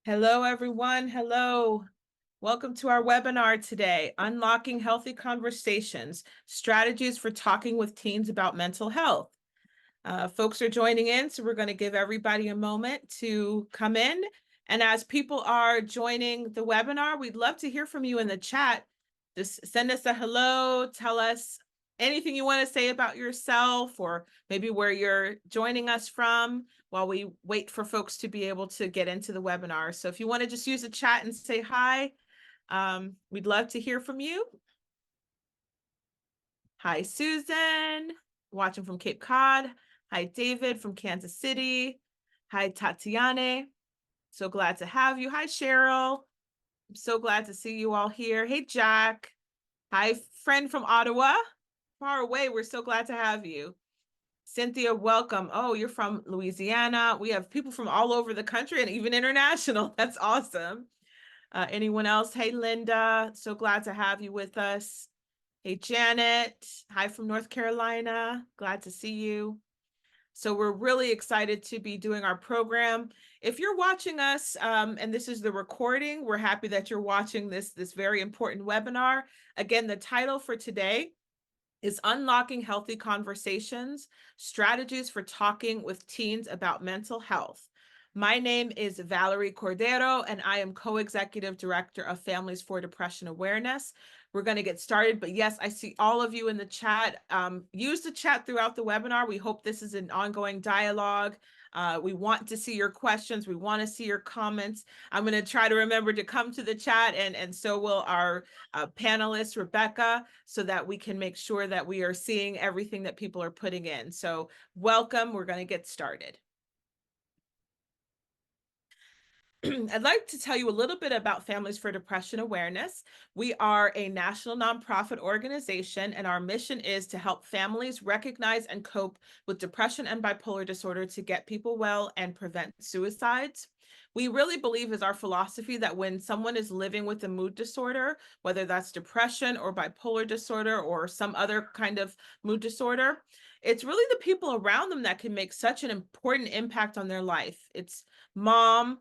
Hello, everyone. Hello. Welcome to our webinar today, Unlocking Healthy Conversations, Strategies for Talking with Teens About Mental Health. Folks are joining in, so we're going to give everybody a moment to come in. And as people are joining the webinar, we'd love to hear from you in the chat. Just send us a hello, tell us anything you want to say about yourself or maybe where you're joining us from while we wait for folks to be able to get into the webinar. So if you want to just use the chat and say hi, we'd love to hear from you. Hi, Susan, watching from Cape Cod. Hi, David from Kansas City. Hi, Tatiane. So glad to have you. Hi, Cheryl. I'm so glad to see you all here. Hey, Jack. Hi, friend from Ottawa. Far away. We're so glad to have you. Cynthia, welcome. Oh, you're from Louisiana. We have people from all over the country and even international. That's awesome. Anyone else? Hey, Linda. So glad to have you with us. Hey, Janet. Hi from North Carolina. Glad to see you. So we're really excited to be doing our program. If you're watching us, and this is the recording, we're happy that you're watching this very important webinar. Again, the title for today is Unlocking Healthy Conversations, Strategies for Talking with Teens About Mental Health. My name is Valerie Cordero, and I am Co-Executive Director of Families for Depression Awareness. We're going to get started, but yes, I see all of you in the chat. Use the chat throughout the webinar. We hope this is an ongoing dialogue. We want to see your questions. We want to see your comments. I'm going to try to remember to come to the chat, and so will our panelist, Rebekah, so that we can make sure that we are seeing everything that people are putting in. So welcome. We're going to get started. I'd like to tell you a little bit about Families for Depression Awareness. We are a national nonprofit organization, and our mission is to help families recognize and cope with depression and bipolar disorder to get people well and prevent suicides. We really believe is our philosophy that when someone is living with a mood disorder, whether that's depression or bipolar disorder or some other kind of mood disorder, it's really the people around them that can make such an important impact on their life. It's mom,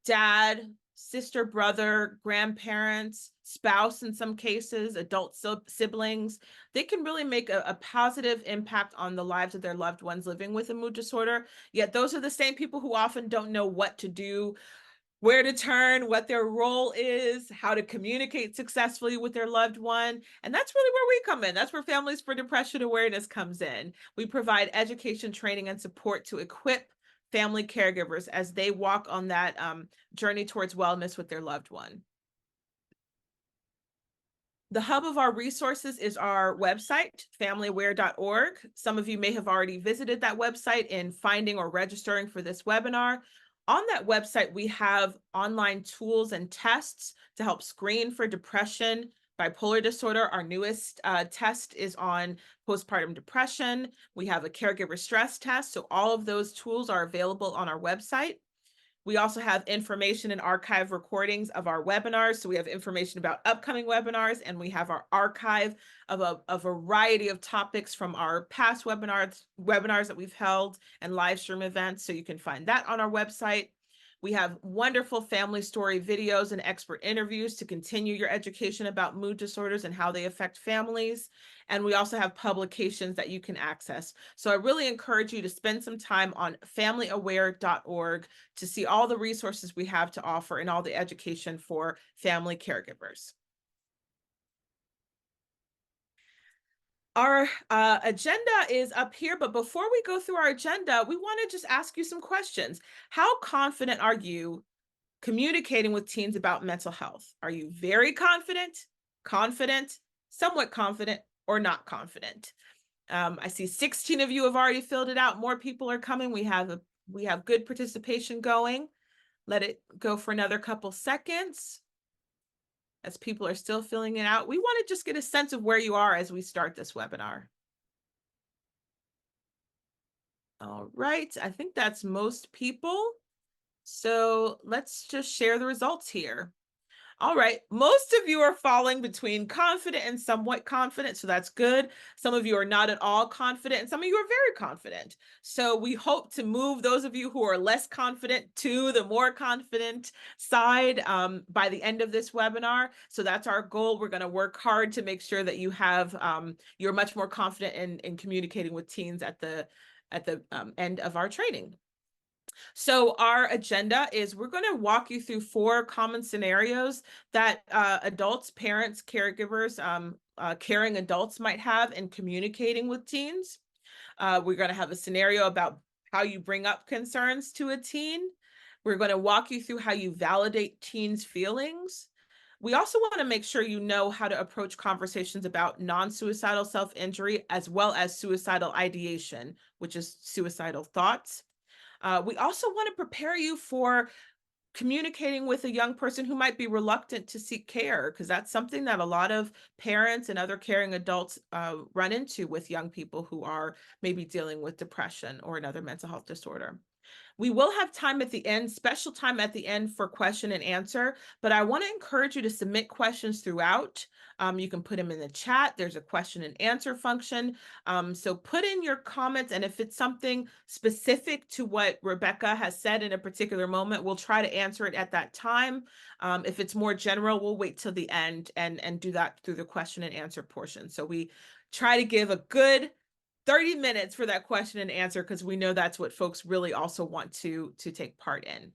dad, sister, brother, grandparents, spouse in some cases, adult siblings. They can really make a positive impact on the lives of their loved ones living with a mood disorder. Yet those are the same people who often don't know what to do, where to turn, what their role is, how to communicate successfully with their loved one. And that's really where we come in. That's where Families for Depression Awareness comes in. We provide education, training, and support to equip family caregivers as they walk on that journey towards wellness with their loved one. The hub of our resources is our website, familyaware.org. Some of you may have already visited that website in finding or registering for this webinar. On that website, we have online tools and tests to help screen for depression, bipolar disorder. Our newest test is on postpartum depression. We have a caregiver stress test. So all of those tools are available on our website. We also have information and archive recordings of our webinars. So we have information about upcoming webinars, and we have our archive of a variety of topics from our past webinars that we've held and live stream events. So you can find that on our website. We have wonderful family story videos and expert interviews to continue your education about mood disorders and how they affect families. And we also have publications that you can access. So I really encourage you to spend some time on familyaware.org to see all the resources we have to offer and all the education for family caregivers. Our agenda is up here, but before we go through our agenda, we want to just ask you some questions. How confident are you communicating with teens about mental health? Are you very confident, somewhat confident, or not confident? I see 16 of you have already filled it out. More people are coming. We have good participation going. Let it go for another couple seconds as people are still filling it out. We want to just get a sense of where you are as we start this webinar. All right, I think that's most people. So let's just share the results here. All right. Most of you are falling between confident and somewhat confident, so that's good. Some of you are not at all confident, and some of you are very confident. So we hope to move those of you who are less confident to the more confident side by the end of this webinar. So that's our goal. We're going to work hard to make sure that you have you're much more confident in communicating with teens at the end of our training. So our agenda is we're going to walk you through 4 common scenarios that adults, parents, caregivers, caring adults might have in communicating with teens. We're going to have a scenario about how you bring up concerns to a teen. We're going to walk you through how you validate teens' feelings. We also want to make sure you know how to approach conversations about non-suicidal self-injury as well as suicidal ideation, which is suicidal thoughts. We also want to prepare you for communicating with a young person who might be reluctant to seek care, because that's something that a lot of parents and other caring adults run into with young people who are maybe dealing with depression or another mental health disorder. We will have time at the end, special time at the end for question and answer, but I want to encourage you to submit questions throughout. You can put them in the chat. There's a question and answer function. So put in your comments, and if it's something specific to what Rebekah has said in a particular moment, we'll try to answer it at that time. If it's more general, we'll wait till the end and do that through the question and answer portion. So we try to give a good 30 minutes for that question and answer, because we know that's what folks really also want to take part in.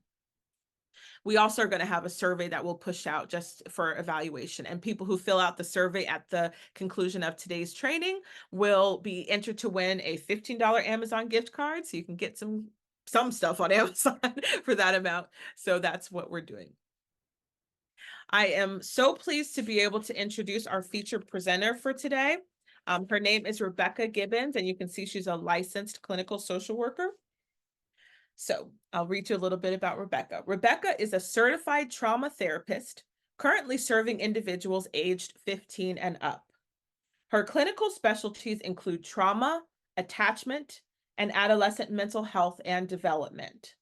We also are going to have a survey that we'll push out just for evaluation, and people who fill out the survey at the conclusion of today's training will be entered to win a $15 Amazon gift card, so you can get some stuff on Amazon for that amount. So that's what we're doing. I am so pleased to be able to introduce our featured presenter for today. Her name is Rebekah Gibbons, and you can see she's a licensed clinical social worker. So I'll read you a little bit about Rebekah. Rebekah is a certified trauma therapist, currently serving individuals aged 15 and up. Her clinical specialties include trauma, attachment, and adolescent mental health and development.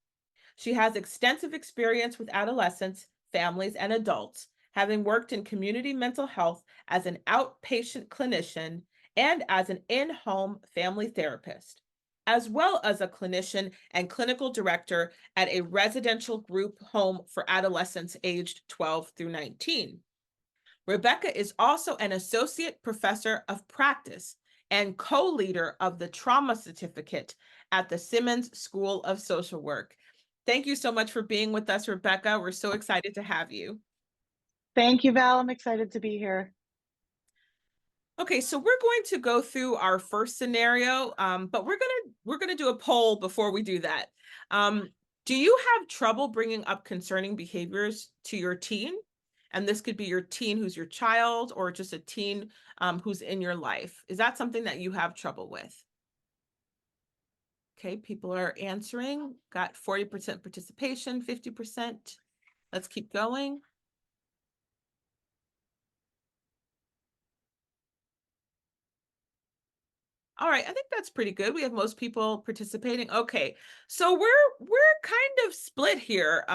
She has extensive experience with adolescents, families, and adults, having worked in community mental health as an outpatient clinician and as an in-home family therapist, as well as a clinician and clinical director at a residential group home for adolescents aged 12 through 19. Rebekah is also an associate professor of practice and co-leader of the trauma certificate at the Simmons School of Social Work. Thank you so much for being with us, Rebekah. We're so excited to have you. Thank you, Val. I'm excited to be here. Okay, so we're going to go through our first scenario, but we're gonna do a poll before we do that. Do you have trouble bringing up concerning behaviors to your teen? And this could be your teen who's your child, or just a teen who's in your life. Is that something that you have trouble with? Okay, people are answering. Got 40% participation, 50%. Let's keep going. All right, I think that's pretty good. We have most people participating. Okay, so we're kind of split here.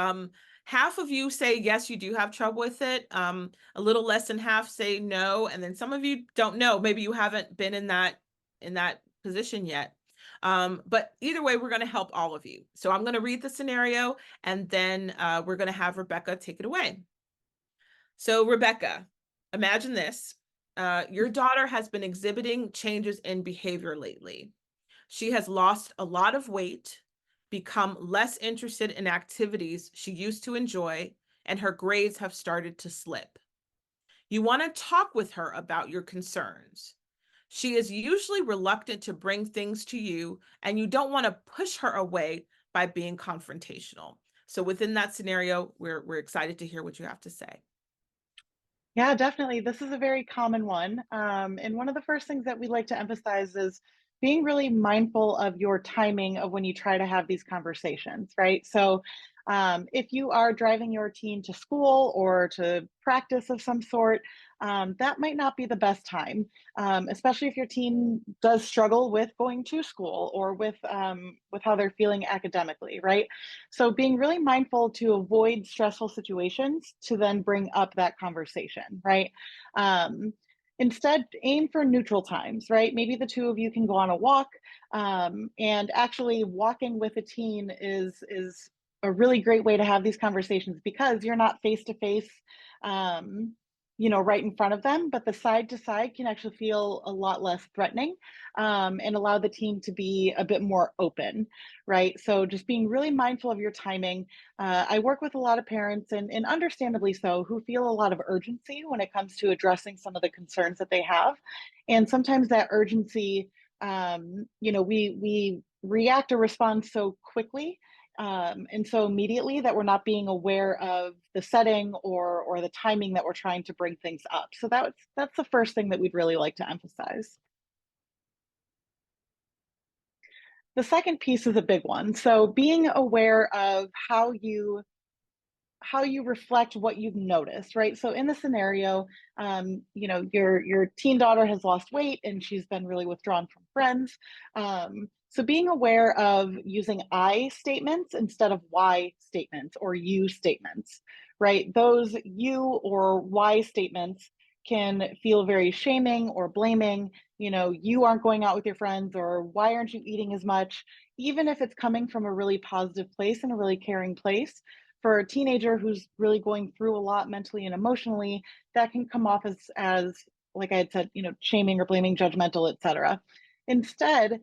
Half of you say yes, you do have trouble with it. A little less than half say no, and then some of you don't know. Maybe you haven't been in that position yet. But either way, we're going to help all of you. So I'm going to read the scenario, and then we're going to have Rebekah take it away. So Rebekah, imagine this. Your daughter has been exhibiting changes in behavior lately. She has lost a lot of weight, become less interested in activities she used to enjoy, and her grades have started to slip. You want to talk with her about your concerns. She is usually reluctant to bring things to you, and you don't want to push her away by being confrontational. So within that scenario, we're excited to hear what you have to say. Yeah, definitely. This is a very common one. And one of the first things that we like to emphasize is being really mindful of your timing of when you try to have these conversations, right? So if you are driving your teen to school or to practice of some sort, that might not be the best time, especially if your teen does struggle with going to school or with how they're feeling academically, right? So being really mindful to avoid stressful situations to then bring up that conversation, right? Um, Instead, aim for neutral times, right? Maybe the two of you can go on a walk, and actually walking with a teen is a really great way to have these conversations because you're not face to face, right in front of them, but the side to side can actually feel a lot less threatening, and allow the teen to be a bit more open, right? So just being really mindful of your timing. I work with a lot of parents, and understandably so, who feel a lot of urgency when it comes to addressing some of the concerns that they have. And sometimes that urgency, we react or respond so quickly, and so immediately that we're not being aware of the setting or the timing that we're trying to bring things up. So that's the first thing that we'd really like to emphasize. The second piece is a big one. So being aware of how you reflect what you've noticed, right? So in the scenario, your teen daughter has lost weight and she's been really withdrawn from friends. So being aware of using I statements instead of why statements or you statements, right? Those you or why statements can feel very shaming or blaming. You aren't going out with your friends, or why aren't you eating as much? Even if it's coming from a really positive place and a really caring place, for a teenager who's really going through a lot mentally and emotionally, that can come off as like I had said, shaming or blaming, judgmental, etc. Instead,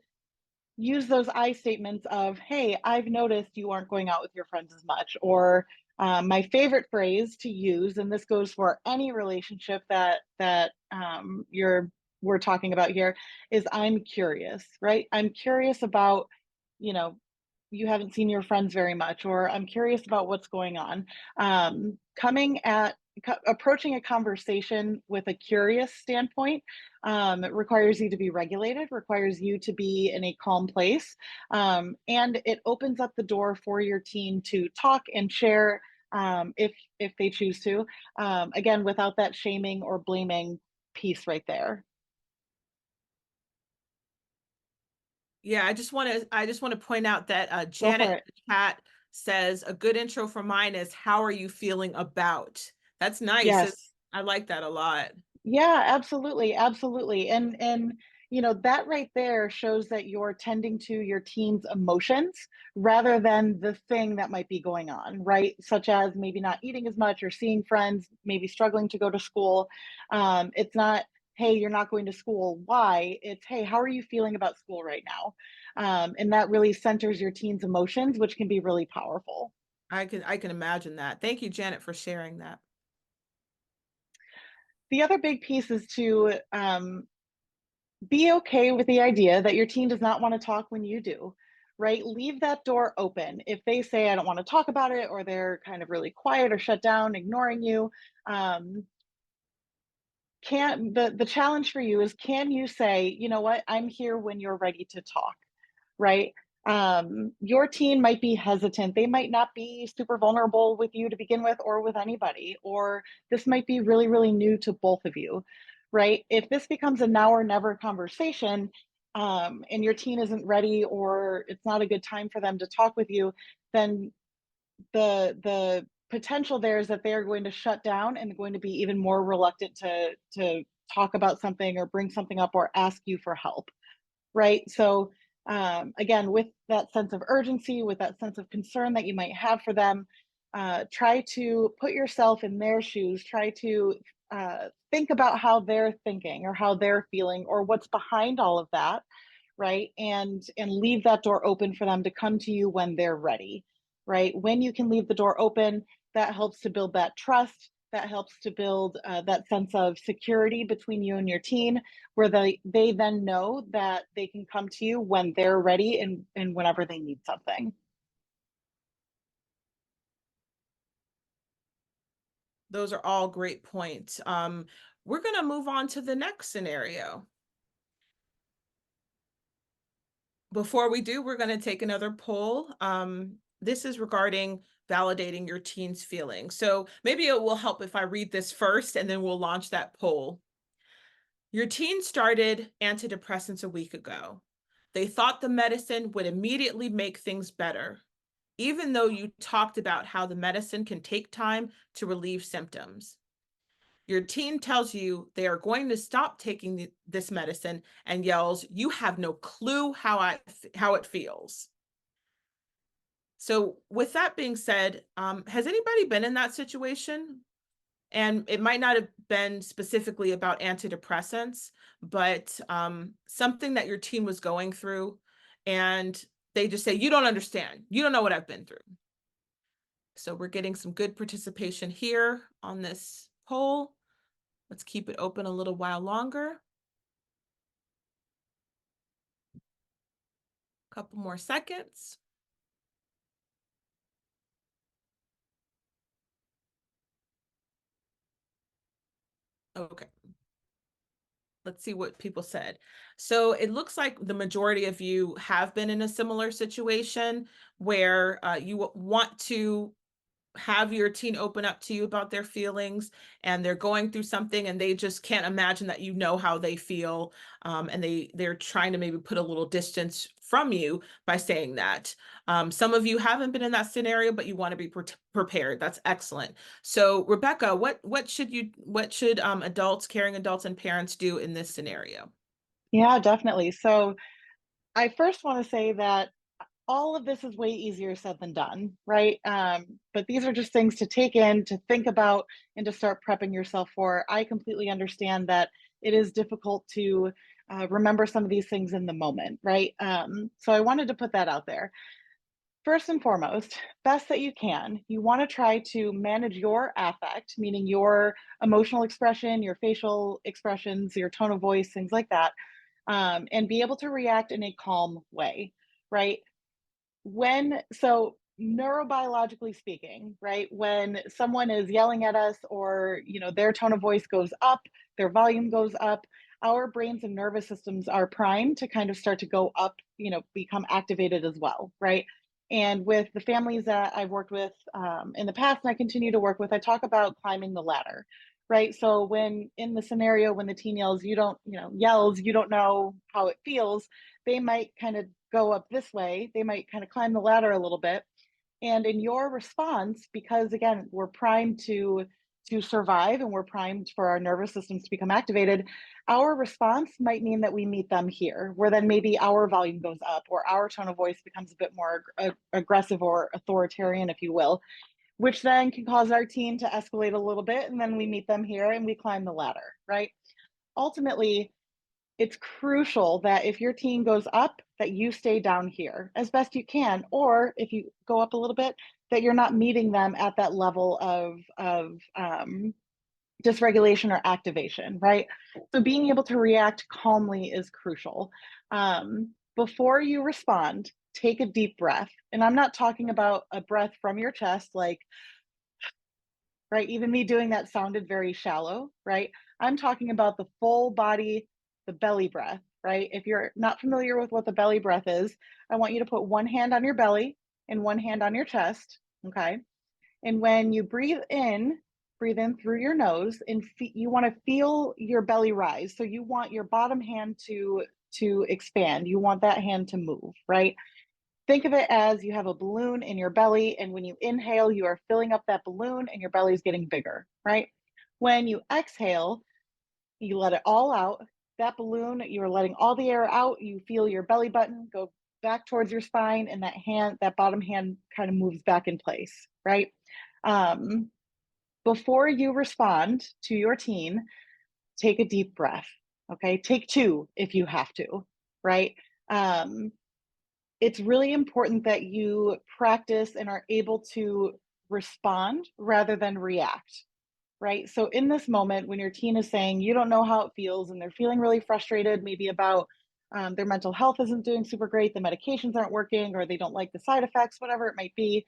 use those I statements of, hey, I've noticed you aren't going out with your friends as much. Or my favorite phrase to use, and this goes for any relationship that we're talking about here, is I'm curious, right? I'm curious about, you know, you haven't seen your friends very much, or I'm curious about what's going on. Approaching a conversation with a curious standpoint, it requires you to be regulated, requires you to be in a calm place, and it opens up the door for your teen to talk and share, if they choose to. Again, without that shaming or blaming piece right there. Yeah, I just want to point out that Go Janet for in it. the chat says a good intro for mine is how are you feeling about? That's nice. Yes. I like that a lot. Yeah, absolutely, absolutely. And that right there shows that you're tending to your teen's emotions rather than the thing that might be going on, right? Such as maybe not eating as much or seeing friends, maybe struggling to go to school. It's not, hey, you're not going to school. Why? It's, hey, how are you feeling about school right now? And that really centers your teen's emotions, which can be really powerful. I can imagine that. Thank you, Janet, for sharing that. The other big piece is to be okay with the idea that your teen does not want to talk when you do, right? Leave that door open. If they say, I don't want to talk about it, or they're kind of really quiet or shut down, ignoring you, um, can the challenge for you is, can you say, you know what, I'm here when you're ready to talk, right? Your teen might be hesitant. They might not be super vulnerable with you to begin with, or with anybody, or this might be really, really new to both of you, right? If this becomes a now or never conversation, and your teen isn't ready, or it's not a good time for them to talk with you, then the potential there is that they are going to shut down and going to be even more reluctant to talk about something or bring something up or ask you for help, right? So again, with that sense of urgency, with that sense of concern that you might have for them, try to put yourself in their shoes. Try to think about how they're thinking or how they're feeling or what's behind all of that, right? And leave that door open for them to come to you when they're ready, right? When you can leave the door open, that helps to build that trust. That helps to build that sense of security between you and your teen, where they then know that they can come to you when they're ready, and whenever they need something. Those are all great points. We're going to move on to the next scenario. Before we do, we're going to take another poll. this is regarding validating your teen's feelings. So maybe it will help if I read this first and then we'll launch that poll. Your teen started antidepressants a week ago. They thought the medicine would immediately make things better, even though you talked about how the medicine can take time to relieve symptoms. Your teen tells you they are going to stop taking this medicine and yells, "You have no clue how it feels." So with that being said, has anybody been in that situation? And it might not have been specifically about antidepressants, but something that your teen was going through, and they just say, "You don't understand. You don't know what I've been through." So we're getting some good participation here on this poll. Let's keep it open a little while longer. A couple more seconds. Okay. Let's see what people said. So it looks like the majority of you have been in a similar situation where you want to have your teen open up to you about their feelings, and they're going through something and they just can't imagine that you know how they feel, and they're trying to maybe put a little distance from you by saying that. Some of you haven't been in that scenario, but you want to be prepared. That's excellent. So Rebekah, what should adults, caring adults and parents do in this scenario? Yeah, definitely. So I first want to say that all of this is way easier said than done, right? But these are just things to take in, to think about, and to start prepping yourself for. I completely understand that it is difficult to remember some of these things in the moment, right? So I wanted to put that out there. First and foremost, best that you can, you want to try to manage your affect, meaning your emotional expression, your facial expressions, your tone of voice, things like that, and be able to react in a calm way, right? So neurobiologically speaking, right, when someone is yelling at us, or their tone of voice goes up, their volume goes up, our brains and nervous systems are primed to kind of start to go up, become activated as well, right? And with the families that I've worked with in the past, and I continue to work with, I talk about climbing the ladder, right? So when in the scenario, when the teen yells, you don't know how it feels, they might kind of go up this way, they might kind of climb the ladder a little bit. And in your response, because again, we're primed to survive, and we're primed for our nervous systems to become activated, our response might mean that we meet them here, where then maybe our volume goes up, or our tone of voice becomes a bit more aggressive or authoritarian, if you will, which then can cause our teen to escalate a little bit, and then we meet them here and we climb the ladder, right? Ultimately, it's crucial that if your teen goes up, that you stay down here as best you can, or if you go up a little bit, that you're not meeting them at that level of dysregulation or activation, right? So being able to react calmly is crucial. Before you respond, take a deep breath. And I'm not talking about a breath from your chest, like, right? Even me doing that sounded very shallow, right? I'm talking about the full body, the belly breath, right? If you're not familiar with what the belly breath is, I want you to put one hand on your belly and one hand on your chest, okay? And when you breathe in through your nose, and you want to feel your belly rise. So you want your bottom hand to expand. You want that hand to move, right? Think of it as you have a balloon in your belly, and when you inhale, you are filling up that balloon and your belly is getting bigger, right? When you exhale, you let it all out. That balloon, you're letting all the air out. You feel your belly button go back towards your spine, and that bottom hand kind of moves back in place, right? Um, Before you respond to your teen, take a deep breath, okay? Take two if you have to, right? Um, it's really important that you practice and are able to respond rather than react, right? So in this moment, when your teen is saying you don't know how it feels and they're feeling really frustrated, maybe about their mental health isn't doing super great, the medications aren't working, or they don't like the side effects, whatever it might be.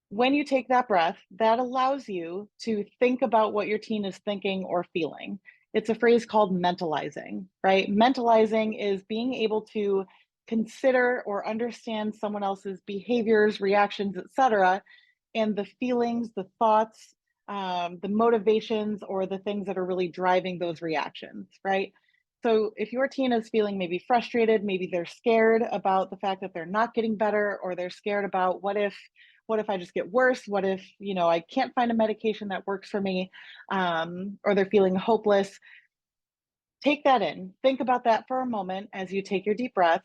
When you take that breath, that allows you to think about what your teen is thinking or feeling. It's a phrase called mentalizing, right? Mentalizing is being able to consider or understand someone else's behaviors, reactions, etc., and the feelings, the thoughts, the motivations, or the things that are really driving those reactions, right? So if your teen is feeling maybe frustrated, maybe they're scared about the fact that they're not getting better, or they're scared about what if I just get worse? What if, I can't find a medication that works for me? Or they're feeling hopeless. Take that in. Think about that for a moment as you take your deep breath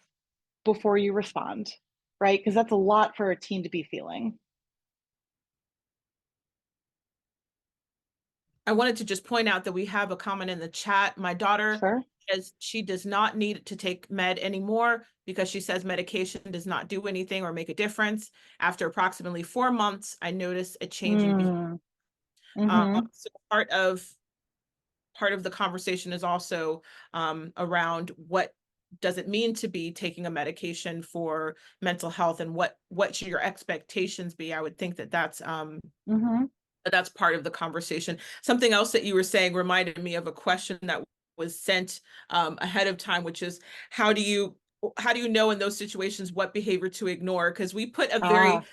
before you respond, right? Because that's a lot for a teen to be feeling. I wanted to just point out that we have a comment in the chat. My daughter Sure. says she does not need to take med anymore because she says medication does not do anything or make a difference. After approximately 4 months, I noticed a change in behavior. Mm. Mm-hmm. So part of the conversation is also around what does it mean to be taking a medication for mental health, and what should your expectations be? I would think that Mm-hmm. that's part of the conversation. Something else that you were saying reminded me of a question that was sent ahead of time, which is how do you know in those situations what behavior to ignore? Because we put a very Ah.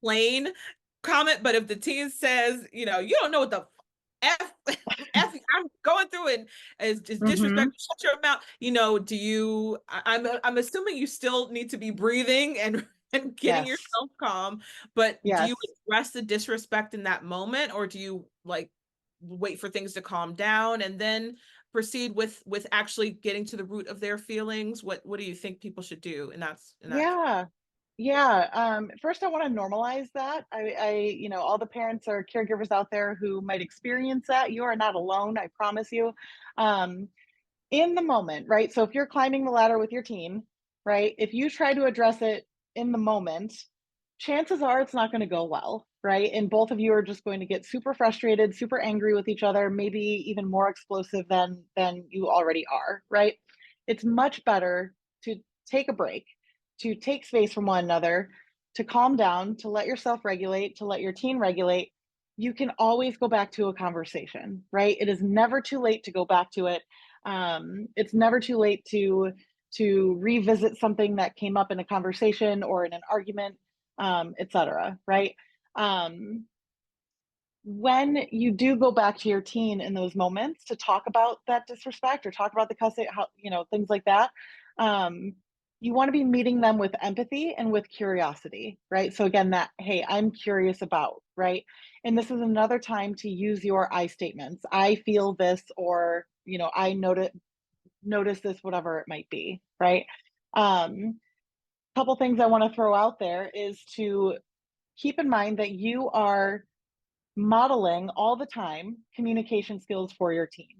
plain comment, but if the teen says, you don't know what the F I'm going through and is Mm-hmm. disrespect, shut your mouth. I'm assuming you still need to be breathing and getting Yes. yourself calm, but do you Yes. address the disrespect in that moment, or do you like wait for things to calm down and then proceed with actually getting to the root of their feelings? What do you think people should do in that Yeah. Yeah. First, I want to normalize that. All the parents or caregivers out there who might experience that, you are not alone. I promise you. Um, in the moment, right? So if you're climbing the ladder with your teen, right? If you try to address it in the moment, chances are it's not going to go well, right? And both of you are just going to get super frustrated, super angry with each other, maybe even more explosive than you already are, right? It's much better to take a break, to take space from one another, to calm down, to let yourself regulate, to let your teen regulate. You can always go back to a conversation, right? It is never too late to go back to it. It's never too late to revisit something that came up in a conversation or in an argument, etc. Right? Um, when you do go back to your teen in those moments to talk about that disrespect or talk about the cussing, how, things like that, um, you want to be meeting them with empathy and with curiosity, right? So again, that, hey, I'm curious about, right? And this is another time to use your I statements. I feel this, or, I notice this, whatever it might be, right? Couple things I want to throw out there is to keep in mind that you are modeling all the time communication skills for your team,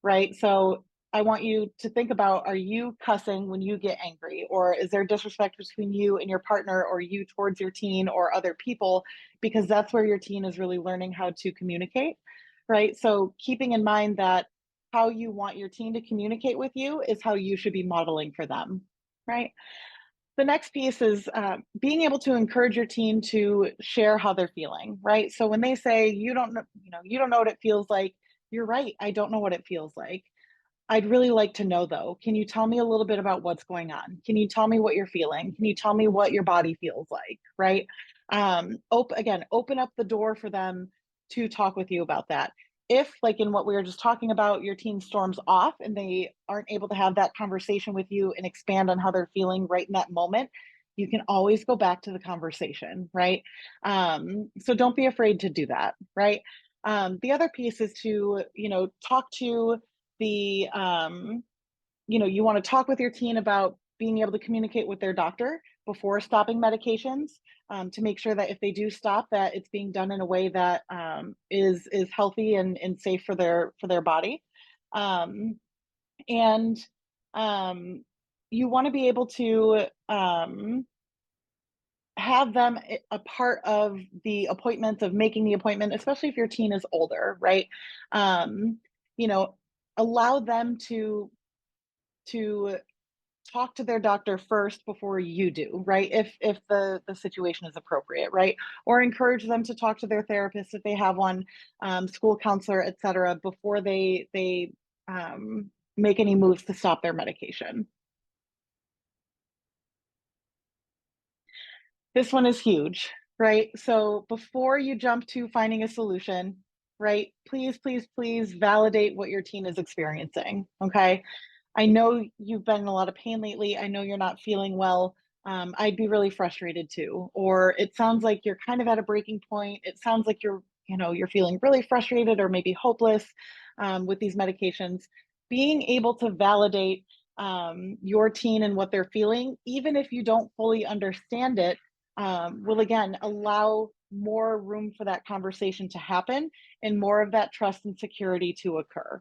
right? So I want you to think about, are you cussing when you get angry? Or is there disrespect between you and your partner, or you towards your teen or other people? Because that's where your teen is really learning how to communicate, right? So keeping in mind that how you want your teen to communicate with you is how you should be modeling for them, right? The next piece is being able to encourage your teen to share how they're feeling, right? So when they say you don't know what it feels like, you're right. I don't know what it feels like. I'd really like to know though. Can you tell me a little bit about what's going on? Can you tell me what you're feeling? Can you tell me what your body feels like? Right? Open up the door for them to talk with you about that. If, like in what we were just talking about, your teen storms off and they aren't able to have that conversation with you and expand on how they're feeling right in that moment, you can always go back to the conversation, right? So don't be afraid to do that, right? The other piece is to, talk to the you want to talk with your teen about being able to communicate with their doctor before stopping medications, to make sure that if they do stop, that it's being done in a way that is healthy and safe for their body. Um, and you want to be able to have them a part of the appointments, of making the appointment, especially if your teen is older, right? um, you know Allow them to talk to their doctor first before you do, right? If the situation is appropriate, right? Or encourage them to talk to their therapist if they have one, school counselor, etc., before they make any moves to stop their medication. This one is huge, right? So before you jump to finding a solution, right, please, please, please validate what your teen is experiencing. Okay. I know you've been in a lot of pain lately. I know you're not feeling well. I'd be really frustrated too. Or it sounds like you're kind of at a breaking point. It sounds like you're feeling really frustrated or maybe hopeless with these medications. Being able to validate your teen and what they're feeling, even if you don't fully understand it, will again allow more room for that conversation to happen and more of that trust and security to occur,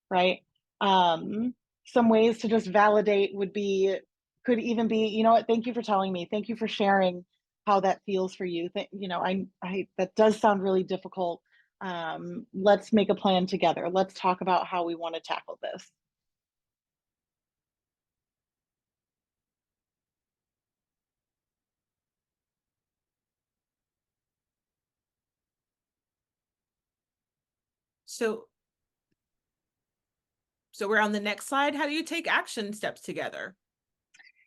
right? Um, some ways to just validate could even be, you know what, thank you for telling me. Thank you for sharing how that feels for you. I that does sound really difficult. Let's make a plan together. Let's talk about how we want to tackle this. So, so we're on the next slide. How do you take action steps together?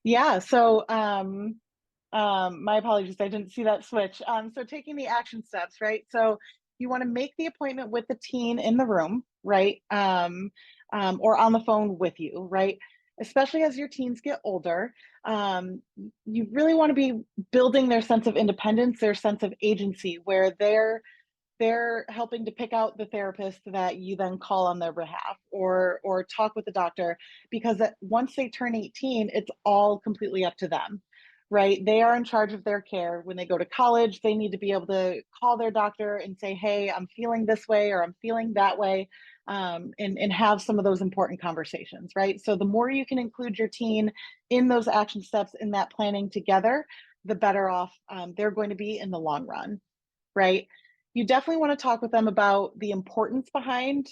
Yeah. So, my apologies, I didn't see that switch. So taking the action steps, right? So you want to make the appointment with the teen in the room, right? Or on the phone with you, right? Especially as your teens get older, you really want to be building their sense of independence, their sense of agency, where they're helping to pick out the therapist that you then call on their behalf or talk with the doctor, because once they turn 18, it's all completely up to them, right? They are in charge of their care. When they go to college, they need to be able to call their doctor and say, hey, I'm feeling this way or I'm feeling that way, and have some of those important conversations, right? So the more you can include your teen in those action steps, in that planning together, the better off they're going to be in the long run, right? You definitely want to talk with them about the importance behind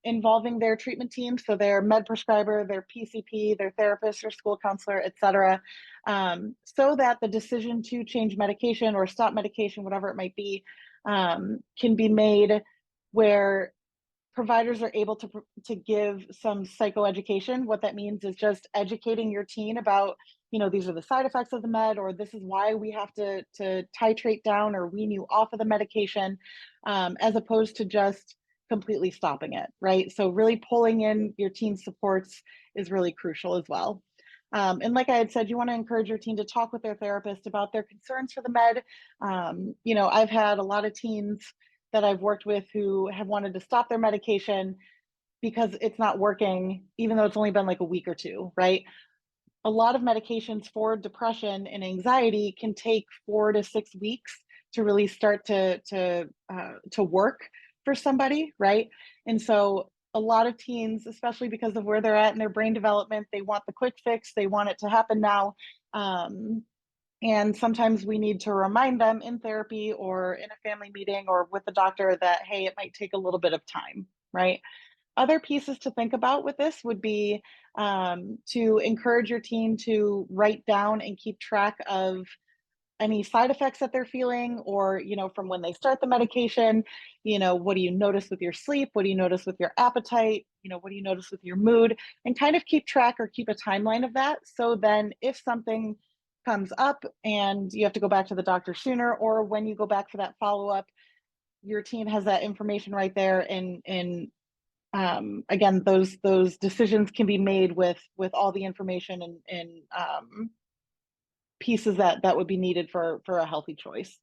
involving their treatment team. So their med prescriber, their PCP, their therapist, their school counselor, et cetera, so that the decision to change medication or stop medication, whatever it might be, can be made where providers are able to give some psychoeducation. What that means is just educating your teen about, these are the side effects of the med, or this is why we have to titrate down or wean you off of the medication, as opposed to just completely stopping it, right? So really pulling in your teen's supports is really crucial as well. And like I had said, you want to encourage your teen to talk with their therapist about their concerns for the med. I've had a lot of teens that I've worked with who have wanted to stop their medication because it's not working, even though it's only been like a week or two, right? A lot of medications for depression and anxiety can take 4 to 6 weeks to really start to work for somebody, right? And so a lot of teens, especially because of where they're at in their brain development, they want the quick fix, they want it to happen now. And sometimes we need to remind them in therapy or in a family meeting or with the doctor that, hey, it might take a little bit of time, right? Other pieces to think about with this would be to encourage your teen to write down and keep track of any side effects that they're feeling, or from when they start the medication. What do you notice with your sleep? What do you notice with your appetite? What do you notice with your mood? And kind of keep track or keep a timeline of that, so then if something comes up and you have to go back to the doctor sooner, or when you go back for that follow-up, your team has that information right there. And again, those decisions can be made with all the information and pieces that would be needed for a healthy choice.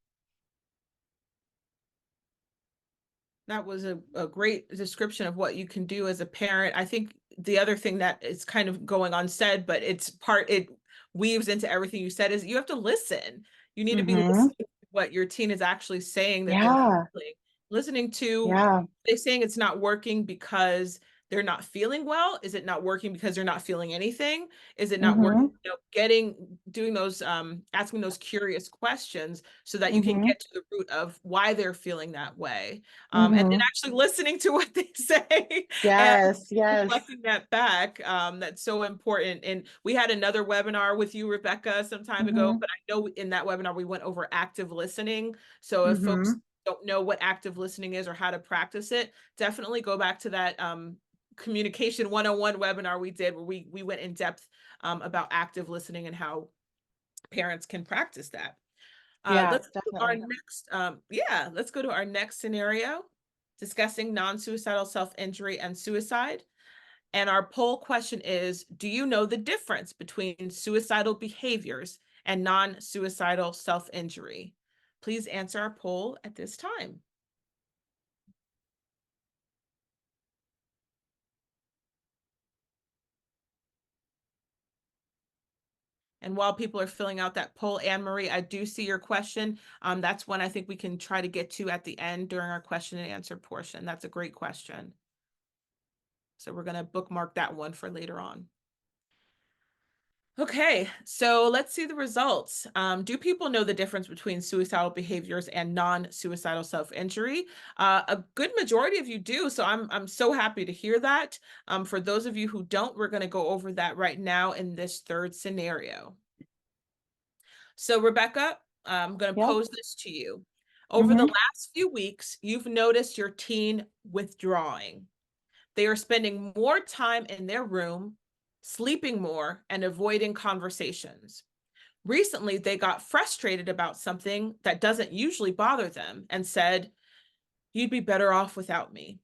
That was a great description of what you can do as a parent. I think the other thing that is kind of going unsaid, but it weaves into everything you said, is you have to listen. You need to be Mm-hmm. listening to what your teen is actually saying that they're Yeah. feeling. Listening to, Yeah. they saying it's not working because they're not feeling well. Is it not working because they're not feeling anything? Is it not working? Mm-hmm. Doing those, asking those curious questions so that you can Mm-hmm. get to the root of why they're feeling that way. And then Mm-hmm. actually listening to what they say and Yes. Yes. reflecting that back. That's so important. And we had another webinar with you, Rebekah, some time ago, Mm-hmm. but I know in that webinar we went over active listening. So if folks Mm-hmm. don't know what active listening is or how to practice it, definitely go back to that communication 101 webinar we did, where we went in depth about active listening and how parents can practice that. Yeah, Let's go to our definitely. next, yeah, let's go to our next scenario, discussing non-suicidal self-injury and suicide. And our poll question is, do you know the difference between suicidal behaviors and non-suicidal self-injury? Please answer our poll at this time. And while people are filling out that poll, Anne Marie, I do see your question. That's one I think we can try to get to at the end during our question and answer portion. That's a great question. So we're going to bookmark that one for later on. Okay, so let's see the results. Do people know the difference between suicidal behaviors and non-suicidal self-injury? A good majority of you do, so I'm so happy to hear that. For those of you who don't, we're going to go over that right now in this third scenario. So Rebekah, I'm going to Yeah. pose this to you. Over the Mm-hmm. last few weeks, you've noticed your teen withdrawing. They are spending more time in their room, sleeping more, and avoiding conversations. Recently, they got frustrated about something that doesn't usually bother them and said, "You'd be better off without me."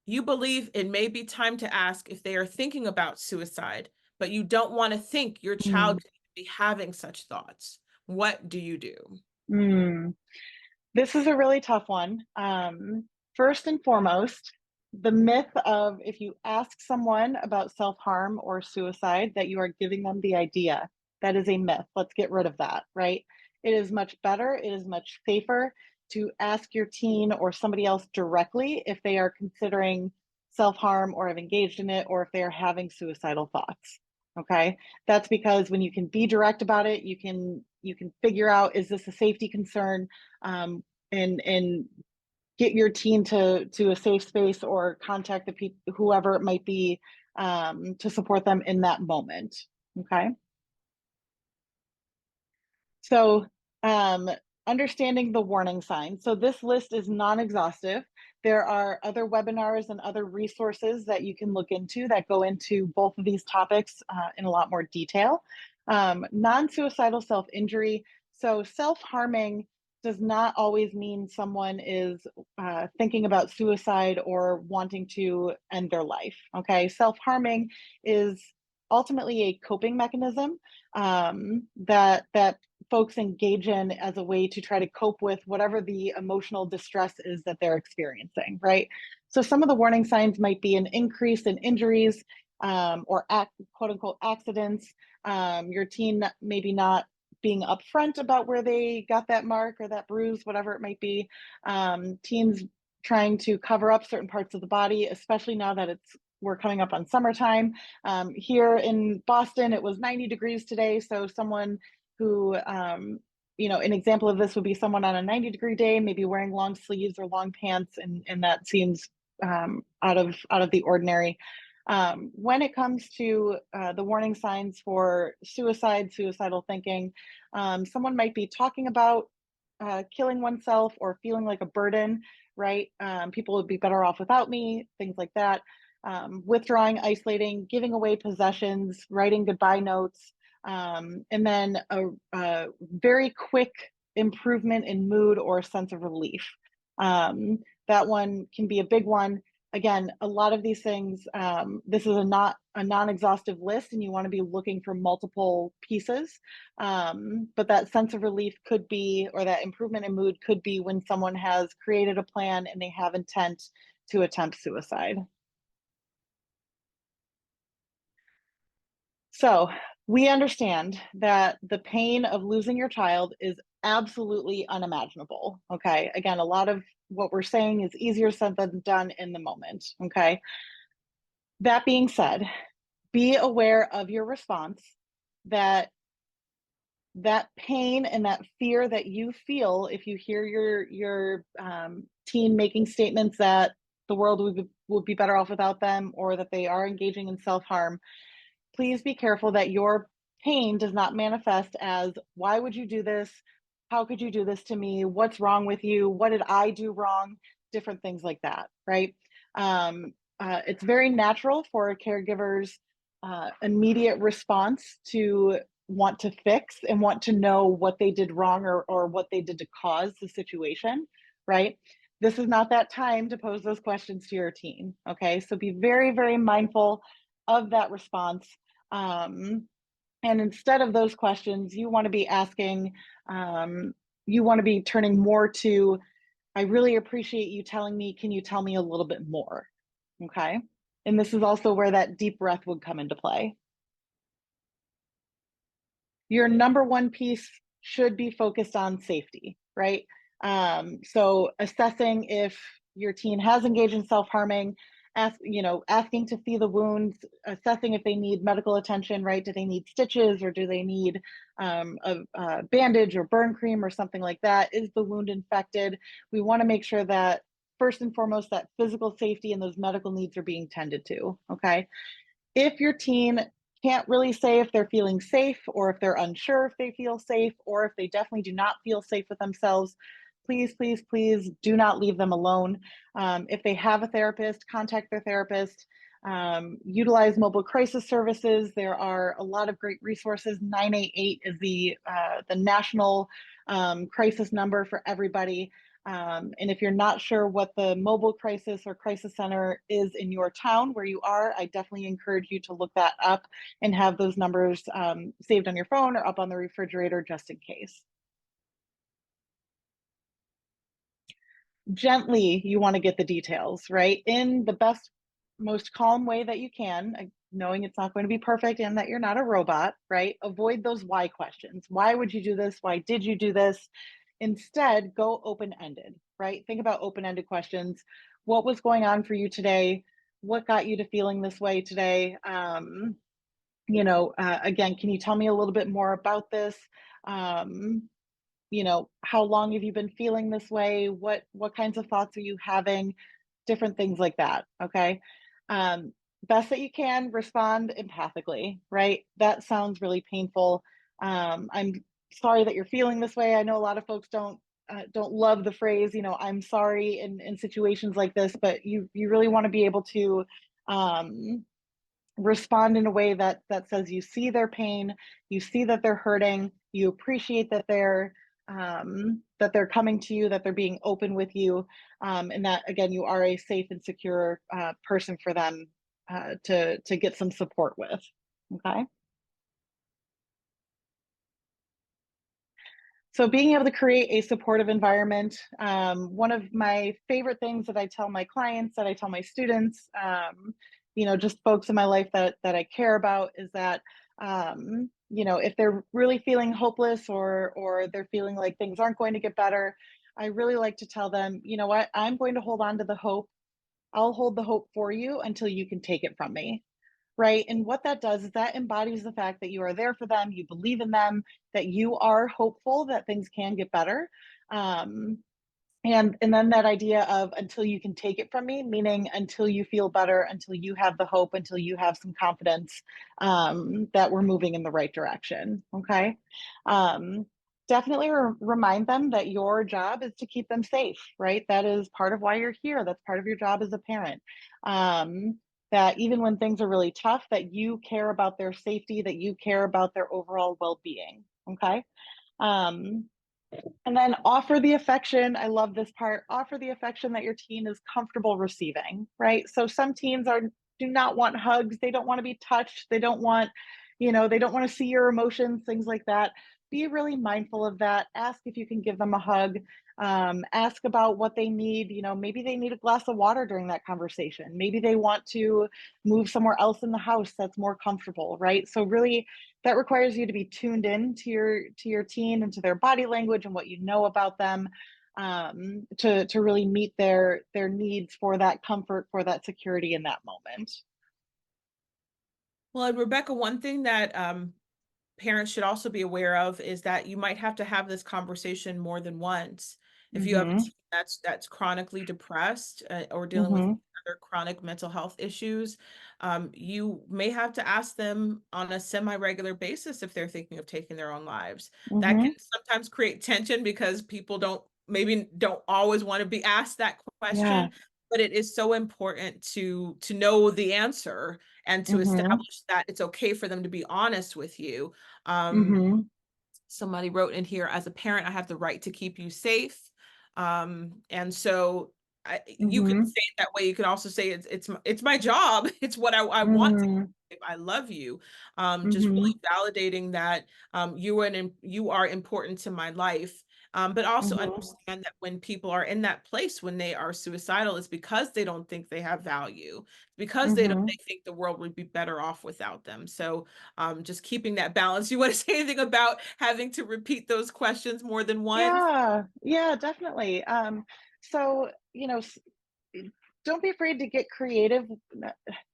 You believe it may be time to ask if they are thinking about suicide, but you don't want to think your child could be having such thoughts. What do you do? Mm. This is a really tough one. First and foremost, the myth of if you ask someone about self-harm or suicide, that you are giving them the idea. That is a myth. Let's get rid of that, right? It is much better, it is much safer to ask your teen or somebody else directly if they are considering self-harm or have engaged in it, or if they are having suicidal thoughts. Okay. That's because when you can be direct about it, you can figure out, is this a safety concern? And get your teen to a safe space, or contact the people, whoever it might be, to support them in that moment. Okay. So, understanding the warning signs. So this list is non-exhaustive. There are other webinars and other resources that you can look into that go into both of these topics in a lot more detail. Non-suicidal self-injury. So self-harming does not always mean someone is thinking about suicide or wanting to end their life. Okay, self-harming is ultimately a coping mechanism that folks engage in as a way to try to cope with whatever the emotional distress is that they're experiencing, right? So some of the warning signs might be an increase in injuries, or quote unquote accidents. Your teen maybe not being upfront about where they got that mark or that bruise, whatever it might be. Teens trying to cover up certain parts of the body, especially now that we're coming up on summertime. Here in Boston, it was 90 degrees today. So someone who, an example of this would be someone on a 90-degree day, maybe wearing long sleeves or long pants, and that seems out of the ordinary. When it comes to the warning signs for suicidal thinking, someone might be talking about killing oneself or feeling like a burden, right? People would be better off without me, things like that. Withdrawing, isolating, giving away possessions, writing goodbye notes, and then a very quick improvement in mood or sense of relief. That one can be a big one. Again, a lot of these things, this is a non-exhaustive list, and you want to be looking for multiple pieces. But that sense of relief could be, or that improvement in mood could be, when someone has created a plan and they have intent to attempt suicide. So we understand that the pain of losing your child is absolutely unimaginable. Okay. Again, a lot of what we're saying is easier said than done in the moment. Okay. That being said, be aware of your response, that that pain and that fear that you feel if you hear your teen making statements that the world would be better off without them, or that they are engaging in self-harm. Please be careful that your pain does not manifest as, why would you do this? How could you do this to me? What's wrong with you? What did I do wrong? Different things like that, right? It's very natural for a caregiver's immediate response to want to fix and want to know what they did wrong or what they did to cause the situation, right? This is not that time to pose those questions to your teen. Okay. So be very, very mindful of that response. And instead of those questions, you want to be asking, you want to be turning more to, I really appreciate you telling me, can you tell me a little bit more? Okay. And this is also where that deep breath would come into play. Your number one piece should be focused on safety, right? So assessing if your teen has engaged in self-harming, asking to see the wounds, assessing if they need medical attention, right? Do they need stitches or do they need a bandage or burn cream or something like that? Is the wound infected? We want to make sure that first and foremost, that physical safety and those medical needs are being tended to, okay? If your teen can't really say if they're feeling safe or if they're unsure if they feel safe or if they definitely do not feel safe with themselves, please, please, please do not leave them alone. If they have a therapist, contact their therapist. Utilize mobile crisis services. There are a lot of great resources. 988 is the national crisis number for everybody. And if you're not sure what the mobile crisis or crisis center is in your town where you are, I definitely encourage you to look that up and have those numbers saved on your phone or up on the refrigerator just in case. Gently, you want to get the details, right? In the best, most calm way that you can, knowing it's not going to be perfect and that you're not a robot, right? Avoid those why questions. Why would you do this? Why did you do this? Instead, go open-ended, right? Think about open-ended questions. What was going on for you today? What got you to feeling this way today? Again, can you tell me a little bit more about this? How long have you been feeling this way? What kinds of thoughts are you having? Different things like that. Okay. Best that you can respond empathically, right? That sounds really painful. I'm sorry that you're feeling this way. I know a lot of folks don't love the phrase, I'm sorry in situations like this, but you really want to be able to respond in a way that says you see their pain, you see that they're hurting, you appreciate that they're coming to you, that they're being open with you, and that again you are a safe and secure person for them to get some support with. Okay. So being able to create a supportive environment, one of my favorite things that I tell my clients, that I tell my students, just folks in my life that I care about is that, if they're really feeling hopeless or they're feeling like things aren't going to get better, I really like to tell them, you know what, I'm going to hold on to the hope. I'll hold the hope for you until you can take it from me. Right. And what that does is that embodies the fact that you are there for them, you believe in them, that you are hopeful that things can get better. Um, and then that idea of until you can take it from me, meaning until you feel better, until you have the hope, until you have some confidence that we're moving in the right direction. Okay. Um, Definitely remind them that your job is to keep them safe, right? That is part of why you're here. That's part of your job as a parent. That even when things are really tough, that you care about their safety, that you care about their overall well-being. Okay. Um, and then offer the affection. I love this part. Offer the affection that your teen is comfortable receiving, right? So some teens do not want hugs. They don't want to be touched. They don't want, they don't want to see your emotions, things like that. Be really mindful of that. Ask if you can give them a hug. Ask about what they need. Maybe they need a glass of water during that conversation. Maybe they want to move somewhere else in the house that's more comfortable, right? So really that requires you to be tuned in to your teen and to their body language and what you know about them, to really meet their needs for that comfort, for that security in that moment. Well, and Rebecca, one thing that parents should also be aware of is that you might have to have this conversation more than once. If you have a Mm-hmm. teen that's chronically depressed or dealing with Mm-hmm. other chronic mental health issues, you may have to ask them on a semi-regular basis if they're thinking of taking their own lives. That Mm-hmm. can sometimes create tension because people don't always want to be asked that Yeah. question, but it is so important to know the answer and to Mhm. establish that it's okay for them to be honest with you. Mhm. Somebody wrote in here, as a parent, I have the right to keep you safe. And so you could Mhm. say it that way. You could also say it's my job. It's what I want to Mhm. if I love you. Just Mhm. really validating that you are important to my life. But also Mhm. understand that when people are in that place when they are suicidal, it's because they don't think they have value, because they Mhm. think the world would be better off without them. So just keeping that balance. You want to say anything about having to repeat those questions more than once? Yeah, yeah, definitely. So, don't be afraid to get creative.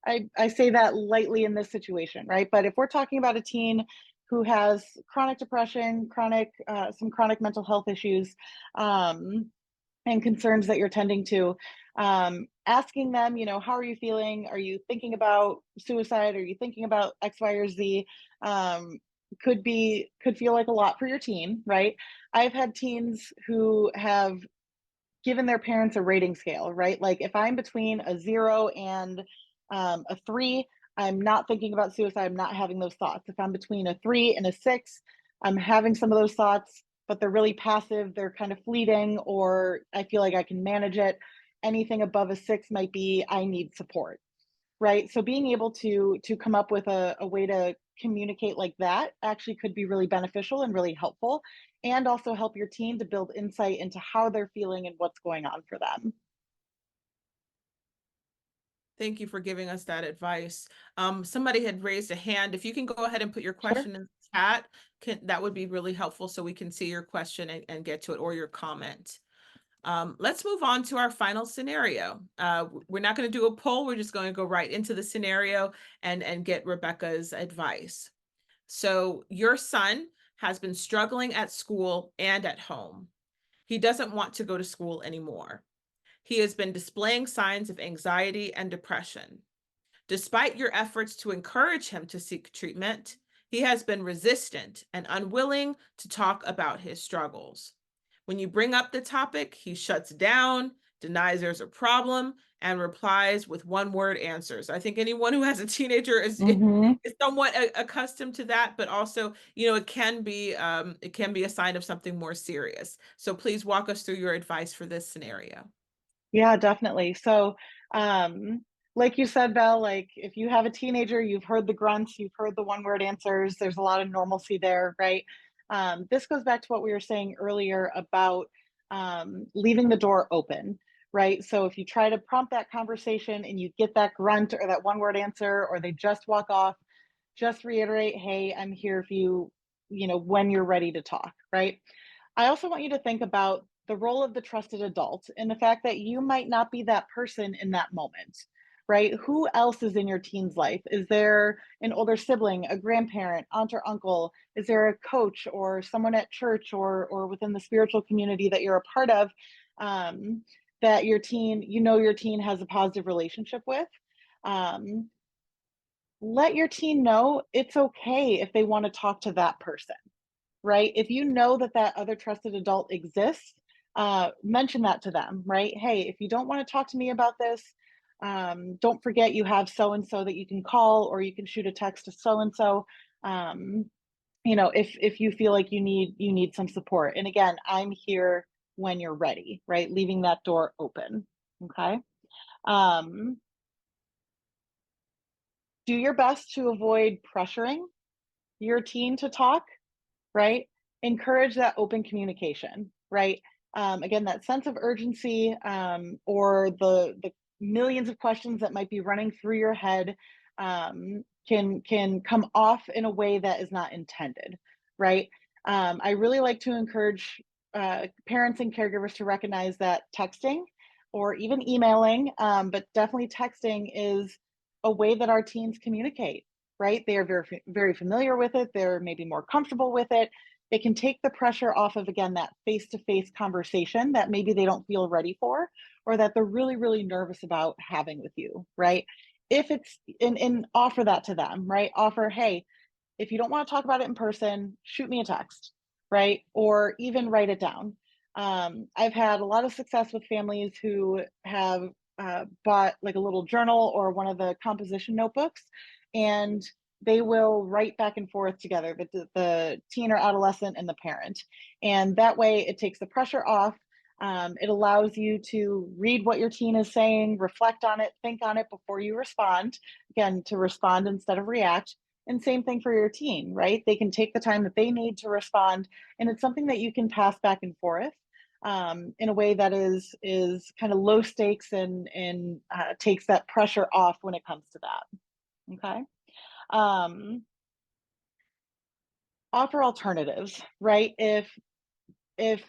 I say that lightly in this situation, right? But if we're talking about a teen who has chronic depression, some chronic mental health issues, um, and concerns that you're tending to, asking them, how are you feeling? Are you thinking about suicide? Are you thinking about X, Y, or Z? Um, could feel like a lot for your teen, right? I've had teens who have given their parents a rating scale, right? Like if I'm between a 0 and a 3, I'm not thinking about suicide. I'm not having those thoughts. If I'm between a 3 and a 6, I'm having some of those thoughts, but they're really passive. They're kind of fleeting, or I feel like I can manage it. Anything above a 6 might be I need support, right? So being able to come up with a way to communicate like that actually could be really beneficial and really helpful, and also help your team to build insight into how they're feeling and what's going on for them. Thank you for giving us that advice. Somebody had raised a hand. If you can go ahead and put your Sure. question in the chat, that would be really helpful so we can see your question and get to it, or your comment. Let's move on to our final scenario. We're not going to do a poll. We're just going to go right into the scenario and get Rebekah's advice. So your son has been struggling at school and at home. He doesn't want to go to school anymore. He has been displaying signs of anxiety and depression. Despite your efforts to encourage him to seek treatment, he has been resistant and unwilling to talk about his struggles. When you bring up the topic, he shuts down, denies there's a problem, and replies with one-word answers. I think anyone who has a teenager Mm-hmm. is somewhat accustomed to that, but also, it can be a sign of something more serious. So please walk us through your advice for this scenario. Yeah, definitely. So, like you said, Belle, like if you have a teenager, you've heard the grunts, you've heard the one word answers, there's a lot of normalcy there, right? This goes back to what we were saying earlier about leaving the door open, right? So if you try to prompt that conversation and you get that grunt or that one word answer, or they just walk off, just reiterate, hey, I'm here if when you're ready to talk, right? I also want you to think about the role of the trusted adult and the fact that you might not be that person in that moment, right? Who else is in your teen's life? Is there an older sibling, a grandparent, aunt or uncle? Is there a coach or someone at church or within the spiritual community that you're a part of, um, that your teen has a positive relationship with? Um, Let your teen know it's okay if they want to talk to that person, right? If you know that that other trusted adult exists, mention that to them, right? Hey, if you don't want to talk to me about this, don't forget you have so and so that you can call, or you can shoot a text to so and so. If you feel like you need some support. And again, I'm here when you're ready, right? Leaving that door open. Okay. Um, do your best to avoid pressuring your teen to talk, right? Encourage that open communication, right? Again, that sense of urgency, or the millions of questions that might be running through your head, can come off in a way that is not intended, right? I really like to encourage parents and caregivers to recognize that texting or even emailing, but definitely texting, is a way that our teens communicate, right? They are very familiar with it. They're maybe more comfortable with it. It can take the pressure off of, again, that face-to-face conversation that maybe they don't feel ready for, or that they're really, really nervous about having with you, right? If it's and offer that to them, right? Offer, hey, if you don't want to talk about it in person, shoot me a text, right? Or even write it down. I've had a lot of success with families who have bought like a little journal or one of the composition notebooks, and they will write back and forth together, the teen or adolescent and the parent. And that way it takes the pressure off. It allows you to read what your teen is saying, reflect on it, think on it before you respond. Again, to respond instead of react. And same thing for your teen, right? They can take the time that they need to respond, and it's something that you can pass back and forth in a way that is kind of low stakes and takes that pressure off when it comes to that. Okay. Um, Offer alternatives, right? If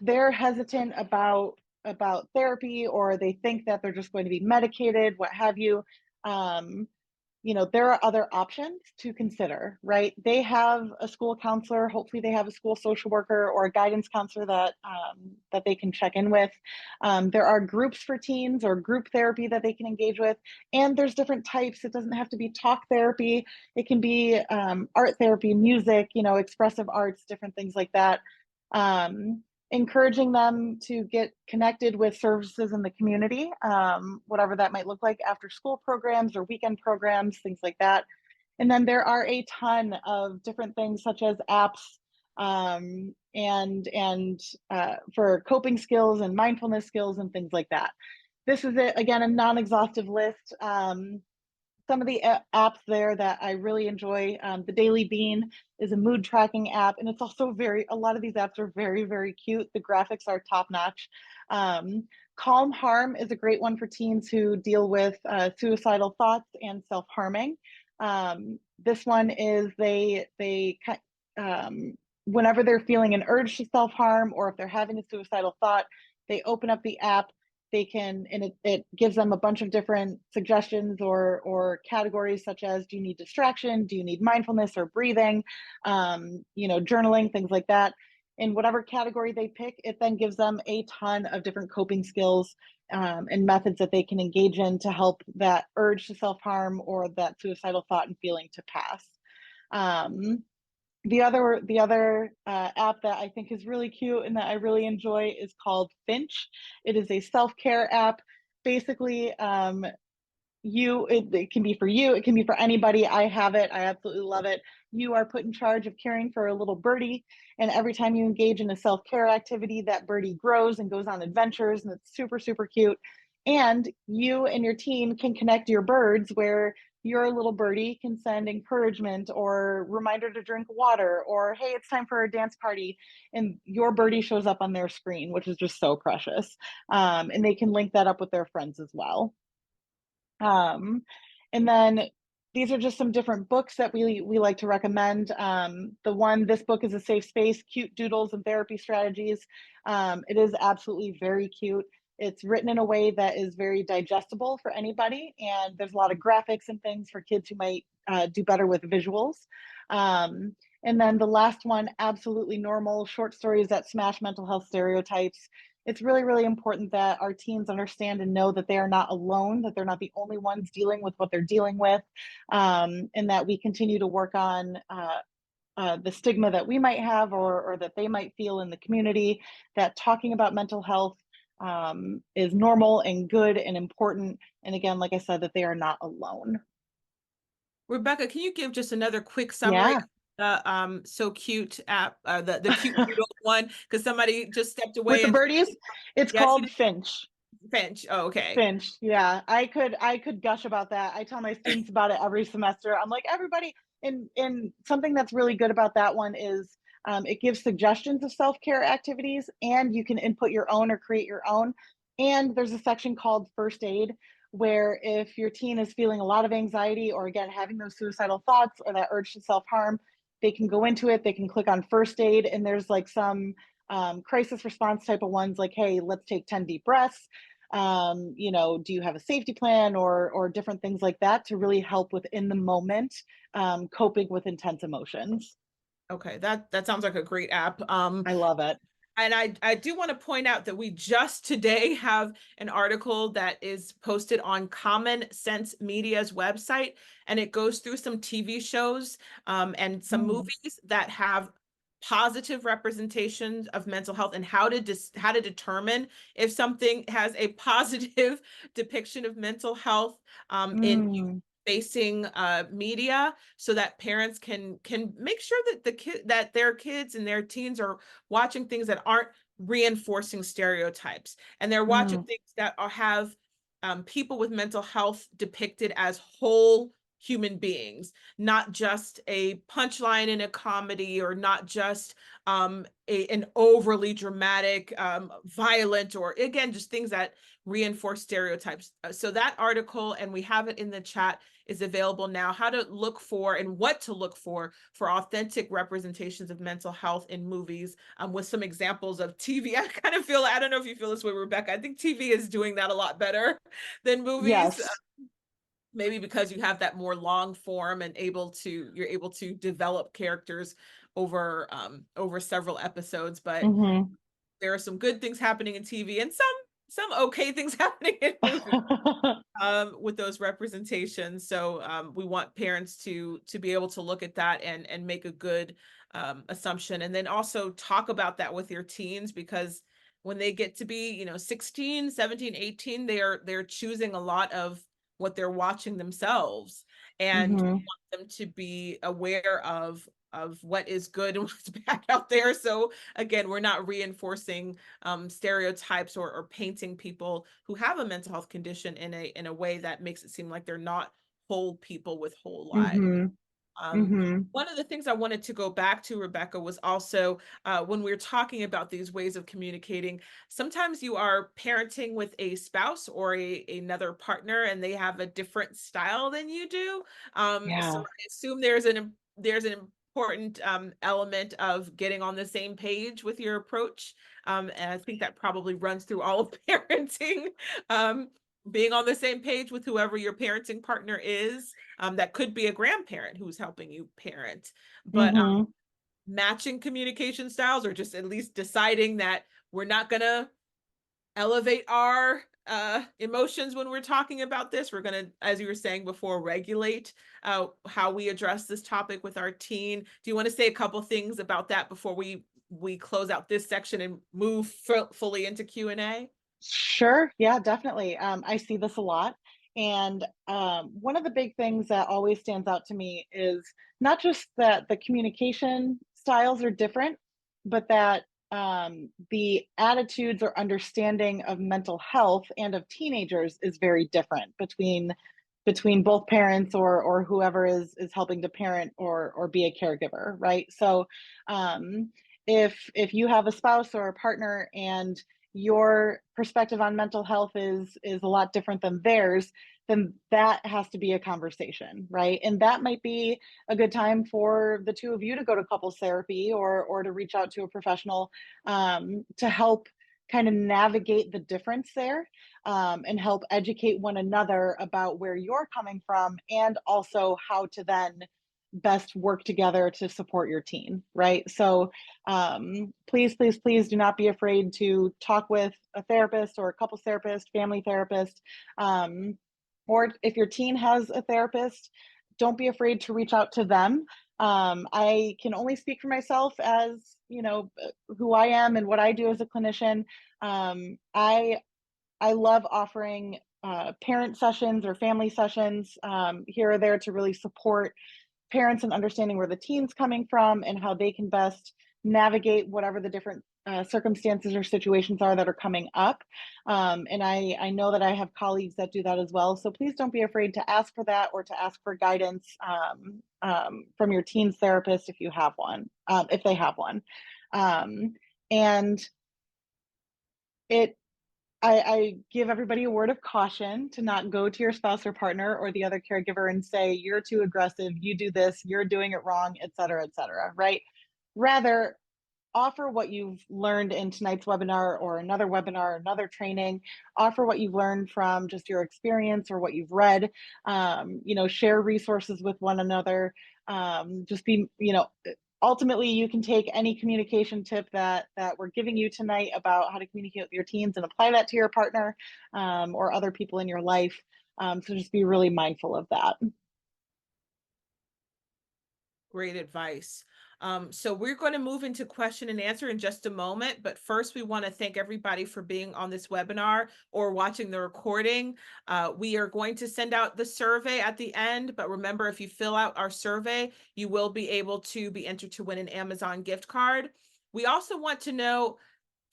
they're hesitant about therapy, or they think that they're just going to be medicated, what have you, um, there are other options to consider, right? They have a school counselor, hopefully they have a school social worker or a guidance counselor that they can check in with. There are groups for teens or group therapy that they can engage with, and there's different types. It doesn't have to be talk therapy. It can be art therapy, music, expressive arts, different things like that. Um, Encouraging them to get connected with services in the community, whatever that might look like, after school programs or weekend programs, things like that. And then there are a ton of different things such as apps, and for coping skills and mindfulness skills and things like that. This is, again, a non-exhaustive list. Some of the apps there that I really enjoy. The Daily Bean is a mood tracking app, and it's also a lot of these apps are very, very cute. The graphics are top notch. Calm Harm is a great one for teens who deal with suicidal thoughts and self-harming. This one is whenever they're feeling an urge to self-harm, or if they're having a suicidal thought, they open up the app. They can, and it gives them a bunch of different suggestions or categories, such as, do you need distraction, do you need mindfulness or breathing, journaling, things like that. In whatever category they pick, it then gives them a ton of different coping skills and methods that they can engage in to help that urge to self-harm or that suicidal thought and feeling to pass. The other app that I think is really cute and that I really enjoy is called Finch. It is a self-care app. Basically, it can be for you, it can be for anybody. I have it. I absolutely love it. You are put in charge of caring for a little birdie, and every time you engage in a self-care activity, that birdie grows and goes on adventures, and it's super, super cute. And you and your team can connect your birds, where your little birdie can send encouragement or reminder to drink water, or, hey, it's time for a dance party, and your birdie shows up on their screen, which is just so precious. And they can link that up with their friends as well. And then these are just some different books that we like to recommend. This book is A Safe Space, Cute Doodles and Therapy Strategies. It is absolutely very cute. It's written in a way that is very digestible for anybody, and there's a lot of graphics and things for kids who might do better with visuals. And then the last one, Absolutely Normal, Short Stories That Smash Mental Health Stereotypes. It's really, really important that our teens understand and know that they are not alone, that they're not the only ones dealing with what they're dealing with, and that we continue to work on the stigma that we might have, or that they might feel in the community, that talking about mental health is normal and good and important. And again, like I said, that they are not alone. Rebekah, can you give just another quick summary? Yeah. So cute app, the cute doodle one, because somebody just stepped With away the and birdies, it's yes, called Finch. Finch. Oh, okay. Finch, yeah, I could gush about that. I tell my students about it every semester. I'm like, everybody, and something that's really good about that one is it gives suggestions of self-care activities, and you can input your own or create your own. And there's a section called First Aid, where if your teen is feeling a lot of anxiety, or again having those suicidal thoughts or that urge to self-harm, they can go into it. They can click on First Aid, and there's like some crisis response type of ones, like, hey, let's take 10 deep breaths. Do you have a safety plan, or different things like that, to really help with in the moment coping with intense emotions. Okay, that sounds like a great app. I love it. And I do want to point out that we just today have an article that is posted on Common Sense Media's website, and it goes through some TV shows and some movies that have positive representations of mental health and how to how to determine if something has a positive depiction of mental health in Mm, facing media, so that parents can make sure that that their kids and their teens are watching things that aren't reinforcing stereotypes, and they're watching mm, things that have people with mental health depicted as whole human beings, not just a punchline in a comedy, or not just an overly dramatic, violent, or again, just things that reinforce stereotypes. So that article, and we have it in the chat, is available now. How to look for and what to look for authentic representations of mental health in movies, with some examples of TV. I kind of feel, I don't know if you feel this way, Rebekah. I think TV is doing that a lot better than movies. yes. Maybe because you have that more long form and you're able to develop characters over several episodes. But Hmm. there are some good things happening in TV, and some okay things happening in movies with those representations. So we want parents to be able to look at that and make a good assumption, and then also talk about that with your teens, because when they get to be 16, 17, 18, they're choosing a lot of what they're watching themselves, and we Hmm. want them to be aware of what is good and what's bad out there. So again, we're not reinforcing stereotypes, or painting people who have a mental health condition in a way that makes it seem like they're not whole people with whole lives. Hmm. Um, Hmm. One of the things I wanted to go back to, Rebekah, was also when we're talking about these ways of communicating, sometimes you are parenting with a spouse or another partner, and they have a different style than you do. So Yeah. I assume there's an important element of getting on the same page with your approach. And I think that probably runs through all of parenting. Um, Being on the same page with whoever your parenting partner is, that could be a grandparent who's helping you parent, but Hmm. matching communication styles, or just at least deciding that we're not going to elevate our emotions when we're talking about this. We're going to, as you were saying before, regulate how we address this topic with our teen. Do you want to say a couple things about that before we close out this section and move fully into Q&A? Sure. Yeah, definitely. I see this a lot. And one of the big things that always stands out to me is not just that the communication styles are different, but that the attitudes or understanding of mental health and of teenagers is very different between both parents or whoever is helping to parent or be a caregiver, right? So um, if you have a spouse or a partner and your perspective on mental health is a lot different than theirs, then that has to be a conversation, right? And that might be a good time for the two of you to go to couples therapy or to reach out to a professional to help kind of navigate the difference there, and help educate one another about where you're coming from, and also how to then best work together to support your teen, right? So please, please, please do not be afraid to talk with a therapist or a couples therapist, family therapist, um, or if your teen has a therapist, don't be afraid to reach out to them. I can only speak for myself as who I am and what I do as a clinician. I love offering parent sessions or family sessions here or there to really support parents in understanding where the teen's coming from and how they can best navigate whatever the different circumstances or situations are that are coming up. And I know that I have colleagues that do that as well. So please don't be afraid to ask for that or to ask for guidance from your teen's therapist if you have one, if they have one. Um, and it I give everybody a word of caution to not go to your spouse or partner or the other caregiver and say, you're too aggressive, you do this, you're doing it wrong, et cetera, right? Rather, offer what you've learned in tonight's webinar or another webinar, another training. Offer what you've learned from just your experience or what you've read. Share resources with one another. Just be, ultimately you can take any communication tip that we're giving you tonight about how to communicate with your teens and apply that to your partner or other people in your life. So just be really mindful of that. Great advice. So we're going to move into question and answer in just a moment, but first we want to thank everybody for being on this webinar or watching the recording. We are going to send out the survey at the end, but remember, if you fill out our survey, you will be able to be entered to win an Amazon gift card. We also want to know,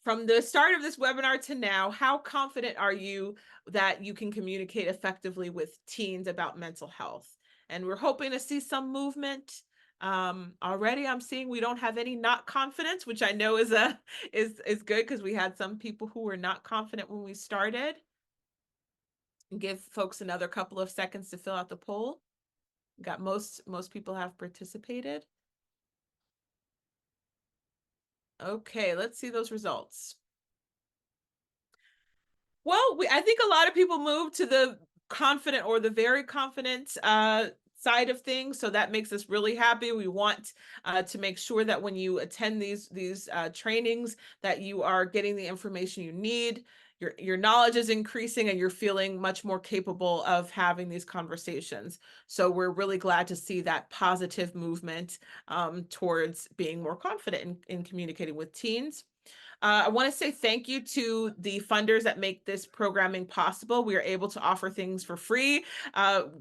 from the start of this webinar to now, how confident are you that you can communicate effectively with teens about mental health? And we're hoping to see some movement. Already I'm seeing we don't have any not confidence, which I know is is good, because we had some people who were not confident when we started. And give folks another couple of seconds to fill out the poll. Got most people have participated. Okay, let's see those results. Well, I think a lot of people move to the confident or the very confident side of things, so that makes us really happy. We want to make sure that when you attend these trainings, that you are getting the information you need. Your knowledge is increasing and you're feeling much more capable of having these conversations. So we're really glad to see that positive movement towards being more confident in communicating with teens. I want to say thank you to the funders that make this programming possible. We are able to offer things for free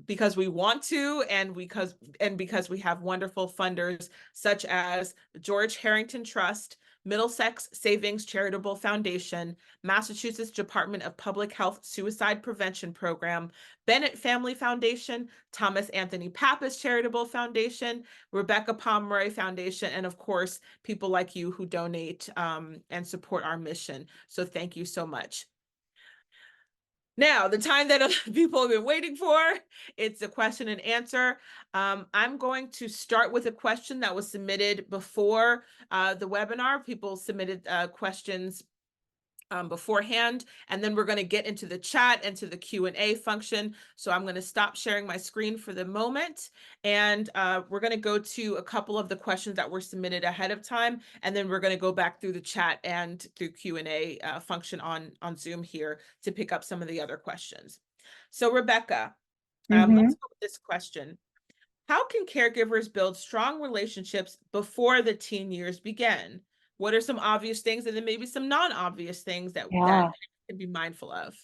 because we want to, and because we have wonderful funders such as the George Harrington Trust, Middlesex Savings Charitable Foundation, Massachusetts Department of Public Health Suicide Prevention Program, Bennett Family Foundation, Thomas Anthony Pappas Charitable Foundation, Rebekah Pomeroy Foundation, and of course, people like you who donate and support our mission. So thank you so much. Now, the time that people have been waiting for, it's a question and answer. I'm going to start with a question that was submitted before the webinar. People submitted questions beforehand, and then we're going to get into the chat and to the Q&A function. So I'm going to stop sharing my screen for the moment, and we're going to go to a couple of the questions that were submitted ahead of time, and then we're going to go back through the chat and through Q&A function on Zoom here to pick up some of the other questions. So Rebekah, let's go with this question. How can caregivers build strong relationships before the teen years begin? What are some obvious things, and then maybe some non-obvious things that can be mindful of?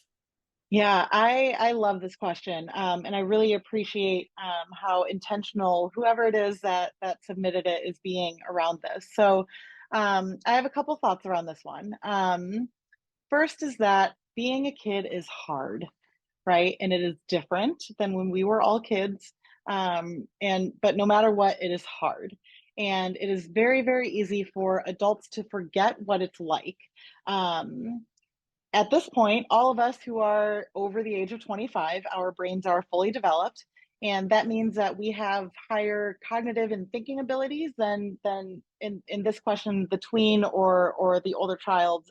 Yeah, I love this question, and I really appreciate how intentional whoever it is that submitted it is being around this. So I have a couple thoughts around this one. First is that being a kid is hard, right? And it is different than when we were all kids. But no matter what, it is hard. And it is very, very easy for adults to forget what it's like. At this point, all of us who are over the age of 25, our brains are fully developed. And that means that we have higher cognitive and thinking abilities than in this question, the tween or the older child,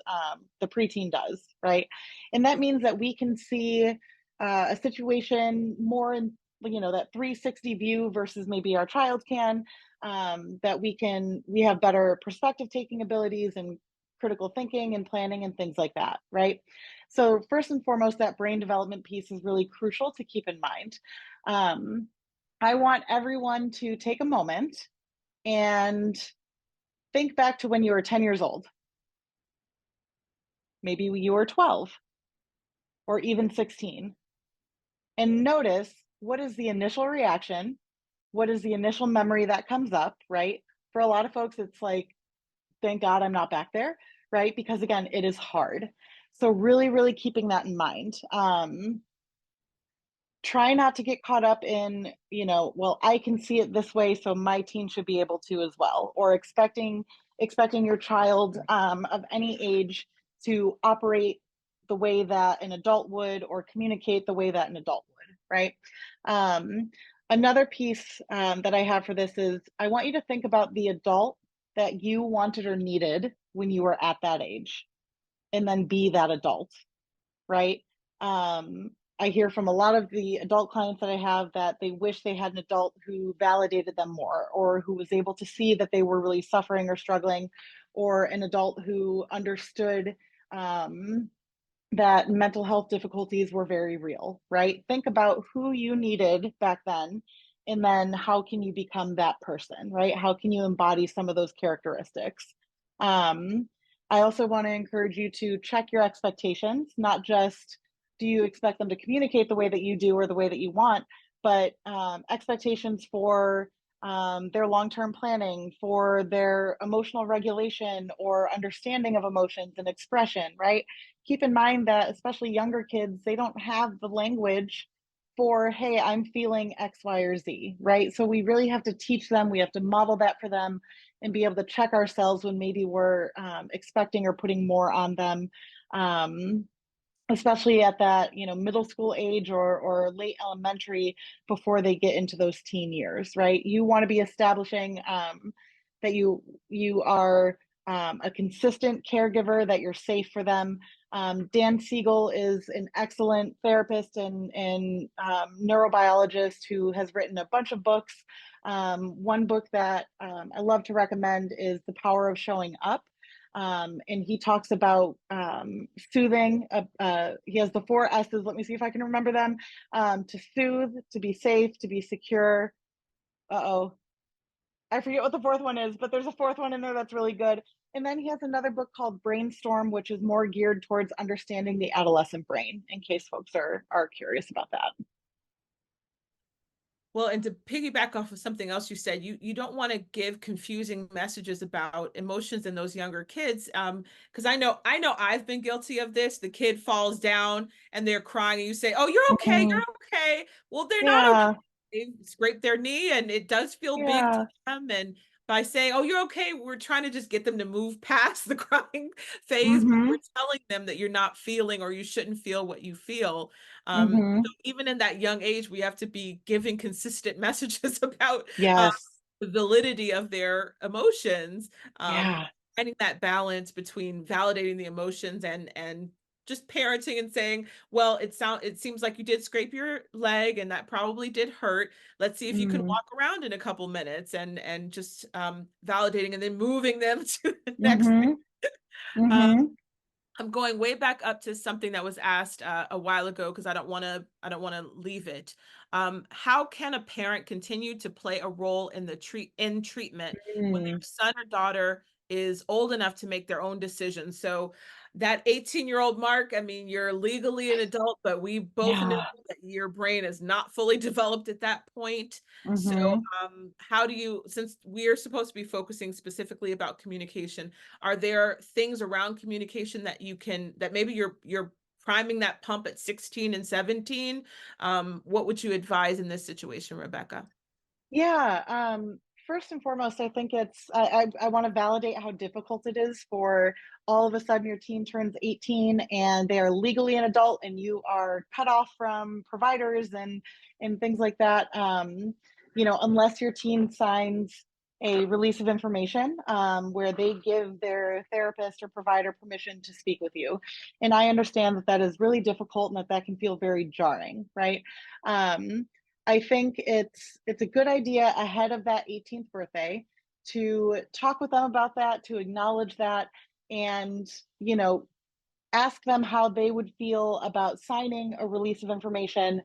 the preteen does, right? And that means that we can see a situation more in, that 360 view versus maybe our child can, that we have better perspective taking abilities and critical thinking and planning and things like that, right? So first and foremost, that brain development piece is really crucial to keep in mind. I want everyone to take a moment and think back to when you were 10 years old. Maybe you were 12 or even 16. And notice, what is the initial reaction? What is the initial memory that comes up, right? For a lot of folks, it's like, thank God I'm not back there, right? Because again, it is hard. So really, really keeping that in mind. Try not to get caught up in, well, I can see it this way, so my teen should be able to as well, or expecting your child of any age to operate the way that an adult would, or communicate the way that an adult would, right? Another piece that I have for this is, I want you to think about the adult that you wanted or needed when you were at that age, and then be that adult, right? I hear from a lot of the adult clients that I have that they wish they had an adult who validated them more, or who was able to see that they were really suffering or struggling, or an adult who understood that mental health difficulties were very real, right? Think about who you needed back then And then how can you become that person, right? How can you embody some of those characteristics? Um, I also want to encourage you to check your expectations, not just do you expect them to communicate the way that you do or the way that you want, but expectations for their long-term planning, for their emotional regulation or understanding of emotions and expression, right? Keep in mind that especially younger kids, they don't have the language for, hey, I'm feeling X, Y, or Z, right? So we really have to teach them, we have to model that for them and be able to check ourselves when maybe we're expecting or putting more on them. Um, Especially at that, middle school age or late elementary, before they get into those teen years, right? You want to be establishing that you are a consistent caregiver, that you're safe for them. Dan Siegel is an excellent therapist and neurobiologist who has written a bunch of books. One book that I love to recommend is The Power of Showing Up. And he talks about soothing. He has the 4 S's. Let me see if I can remember them. To soothe, to be safe, to be secure. Uh-oh. I forget what the fourth one is, but there's a fourth one in there that's really good. And then he has another book called Brainstorm, which is more geared towards understanding the adolescent brain, in case folks are curious about that. Well, and to piggyback off of something else you said, you don't want to give confusing messages about emotions in those younger kids. Because I know I've been guilty of this. The kid falls down and they're crying, and you say, "Oh, you're okay, Mhm. you're okay." Well, they're not okay. Yeah, They scrape their knee and it does feel big to yeah. them. And by saying, "Oh, you're okay," we're trying to just get them to move past the crying phase, but we're Hmm. telling them that you're not feeling or you shouldn't feel what you feel. Hmm. So even in that young age, we have to be giving consistent messages about Yes. the validity of their emotions, Yeah. finding that balance between validating the emotions and just parenting and saying, well, it seems like you did scrape your leg and that probably did hurt. Let's see if you can Mm-hmm. walk around in a couple minutes, and just validating and then moving them to the next thing. Mm-hmm. Um, Mm-hmm. I'm going way back up to something that was asked a while ago because I don't want to leave it. How can a parent continue to play a role in treatment when their Mm. son or daughter is old enough to make their own decisions? So that 18-year-old mark, I mean, you're legally an adult, but we both know Yeah. that your brain is not fully developed at that point. So Mm-hmm. how do you, since we're supposed to be focusing specifically about communication, are there things around communication that that maybe you're priming that pump at 16 and 17? What would you advise in this situation, Rebekah? Yeah. First and foremost, I think I want to validate how difficult it is for all of a sudden your teen turns 18 and they are legally an adult and you are cut off from providers and things like that. Unless your teen signs a release of information where they give their therapist or provider permission to speak with you. And I understand that that is really difficult and that that can feel very jarring, right? Um, I think it's a good idea ahead of that 18th birthday to talk with them about that, to acknowledge that, and you know, ask them how they would feel about signing a release of information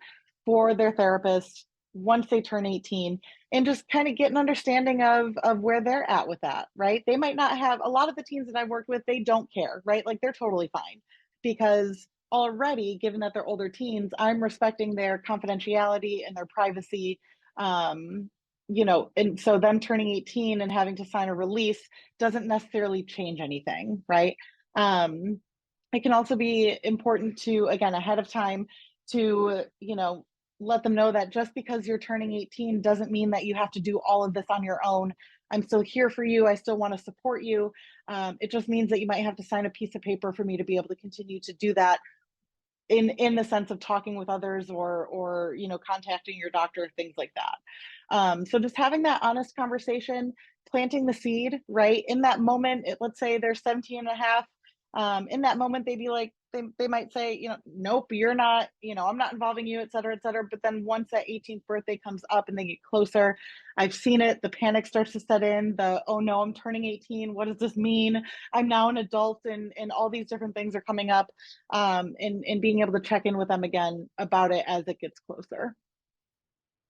for their therapist once they turn 18, and just kind of get an understanding of where they're at with that, right? They might not have, a lot of the teens that I've worked with, they don't care, right? Like they're totally fine because already, given that they're older teens, I'm respecting their confidentiality and their privacy. um and so them turning 18 and having to sign a release doesn't necessarily change anything, right? um it can also be important to, again, ahead of time, to let them know that just because you're turning 18 doesn't mean that you have to do all of this on your own. I'm still here for you, I still want to support you. It just means that you might have to sign a piece of paper for me to be able to continue to do that, in the sense of talking with others or contacting your doctor, things like that. So just having that honest conversation, planting the seed, right? In that moment, let's say they're 17 and a half. In that moment, they'd be like, they might say, nope, you're not, I'm not involving you, et cetera, et cetera. But then once that 18th birthday comes up and they get closer, I've seen it, the panic starts to set in, oh no, I'm turning 18, what does this mean? I'm now an adult, and all these different things are coming up. And being able to check in with them again about it as it gets closer.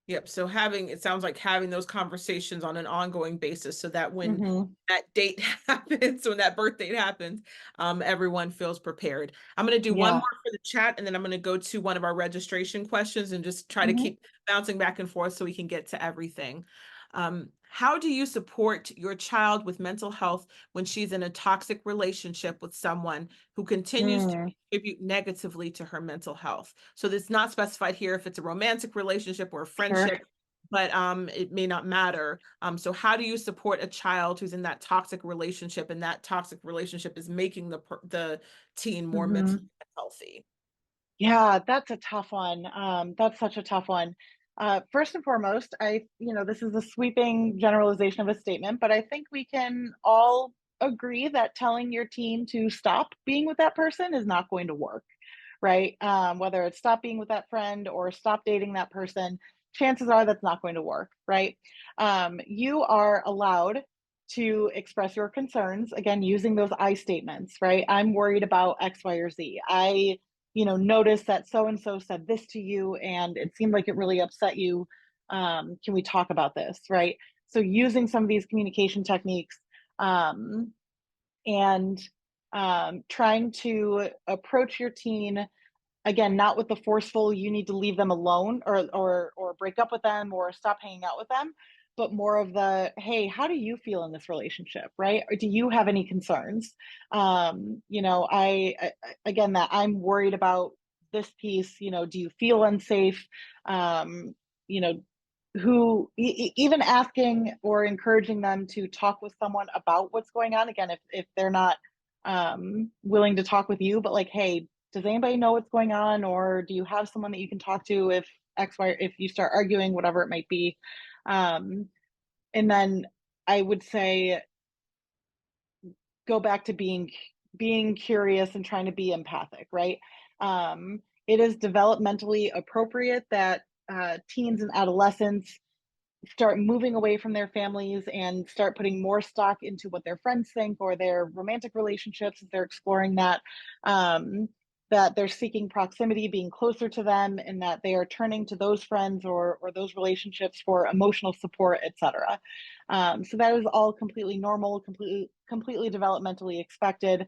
Yep. So it sounds like having those conversations on an ongoing basis so that when Hmm. that date happens, when that birth date happens, everyone feels prepared. I'm going to do one more Yeah. for the chat, and then I'm going to go to one of our registration questions and just try to Hmm. keep bouncing back and forth so we can get to everything. How do you support your child with mental health when she's in a toxic relationship with someone who continues to Mm, contribute negatively to her mental health? So it's not specified here if it's a romantic relationship or a sure. friendship, but it may not matter. So how do you support a child who's in that toxic relationship, and that toxic relationship is making the teen more mentally Hmm. healthy? Yeah, that's a tough one. That's such a tough one. First and foremost, this is a sweeping generalization of a statement, but I think we can all agree that telling your teen to stop being with that person is not going to work, right? Whether it's stop being with that friend or stop dating that person, chances are that's not going to work, right? You are allowed to express your concerns, again, using those I statements, right? I'm worried about X, Y, or Z. Notice that so and so said this to you and it seemed like it really upset you. Can we talk about this, right? So using some of these communication techniques, um, and trying to approach your teen, again, not with the forceful you need to leave them alone or break up with them or stop hanging out with them, but more of the, hey, how do you feel in this relationship, right? Or do you have any concerns? I again, that I'm worried about this piece. Do you feel unsafe? um you know Even asking or encouraging them to talk with someone about what's going on, again, if they're not willing to talk with you, but like, hey, does anybody know what's going on, or do you have someone that you can talk to if if you start arguing, whatever it might be. um and then I would say go back to being curious and trying to be empathic, right? It is developmentally appropriate that teens and adolescents start moving away from their families and start putting more stock into what their friends think or their romantic relationships as they're exploring that. That they're seeking proximity, being closer to them, and that they are turning to those friends or those relationships for emotional support, etc. So that is all completely normal, completely developmentally expected.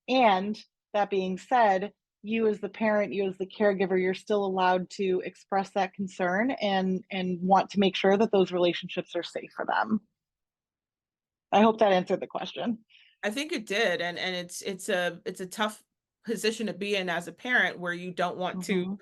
And that being said, you as the parent, you as the caregiver, you're still allowed to express that concern and want to make sure that those relationships are safe for them. I hope that answered the question. I think it did, and it's a tough position to be in as a parent where you don't want to Hmm.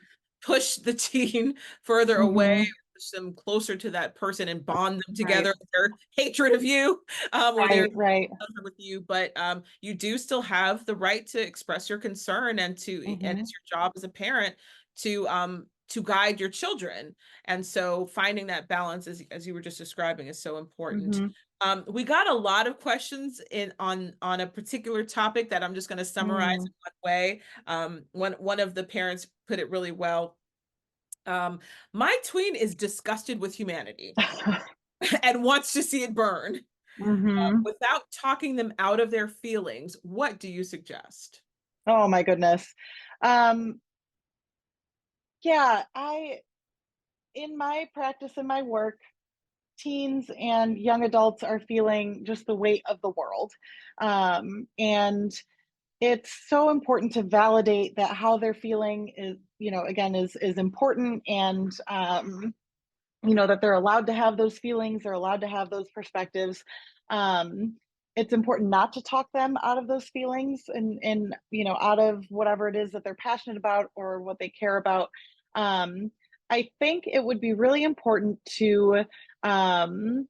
push the teen further away, Hmm. push them closer to that person and bond them Right. together with their hatred of you, or their Right. Right. with you. But you do still have the right to express your concern, and Hmm. it's your job as a parent to guide your children. And so finding that balance, as you were just describing, is so important. Hmm. We got a lot of questions on a particular topic that I'm just going to summarize Mm. in one way. One of the parents put it really well. Um, my tween is disgusted with humanity and wants to see it burn. Hmm. Without talking them out of their feelings, what do you suggest? Oh my goodness. Um, yeah, I in my practice, in my work, teens and young adults are feeling just the weight of the world. And it's so important to validate that how they're feeling is, again, is important. And that they're allowed to have those feelings, they're allowed to have those perspectives. um, it's important not to talk them out of those feelings and out of whatever it is that they're passionate about or what they care about. um, I think it would be really important to um,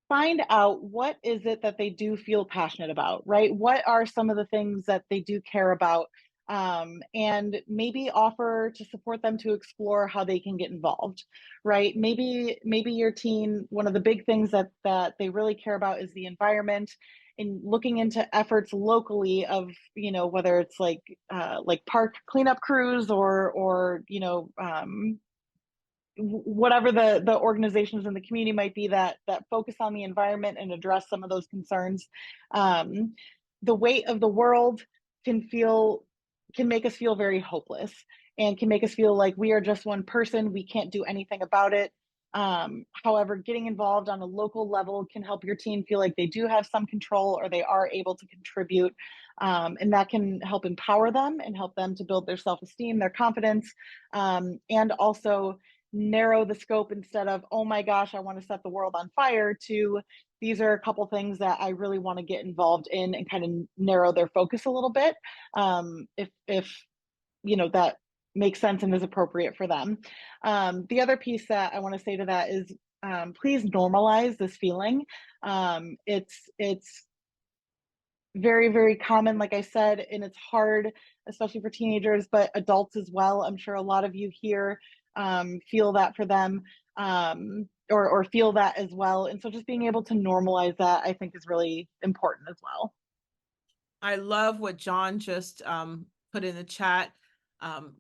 find out what is it that they do feel passionate about, right? What are some of the things that they do care about? And maybe offer to support them to explore how they can get involved, right? Maybe your teen, one of the big things that they really care about is the environment, and looking into efforts locally of, whether it's like park cleanup crews or whatever the organizations in the community might be that focus on the environment and address some of those concerns. um, the weight of the world can make us feel very hopeless, and can make us feel like we are just one person, we can't do anything about it. However, getting involved on a local level can help your teen feel like they do have some control or they are able to contribute. And that can help empower them and help them to build their self-esteem, their confidence, and also narrow the scope instead of, oh my gosh, I want to set the world on fire, to these are a couple things that I really want to get involved in, and kind of narrow their focus a little bit. If that makes sense and is appropriate for them. The other piece that I want to say to that is, please normalize this feeling. It's very, very common, like I said, and it's hard, especially for teenagers, but adults as well. I'm sure a lot of you here feel that for them, or feel that as well. And so just being able to normalize that, I think, is really important as well. I love what John just put in the chat.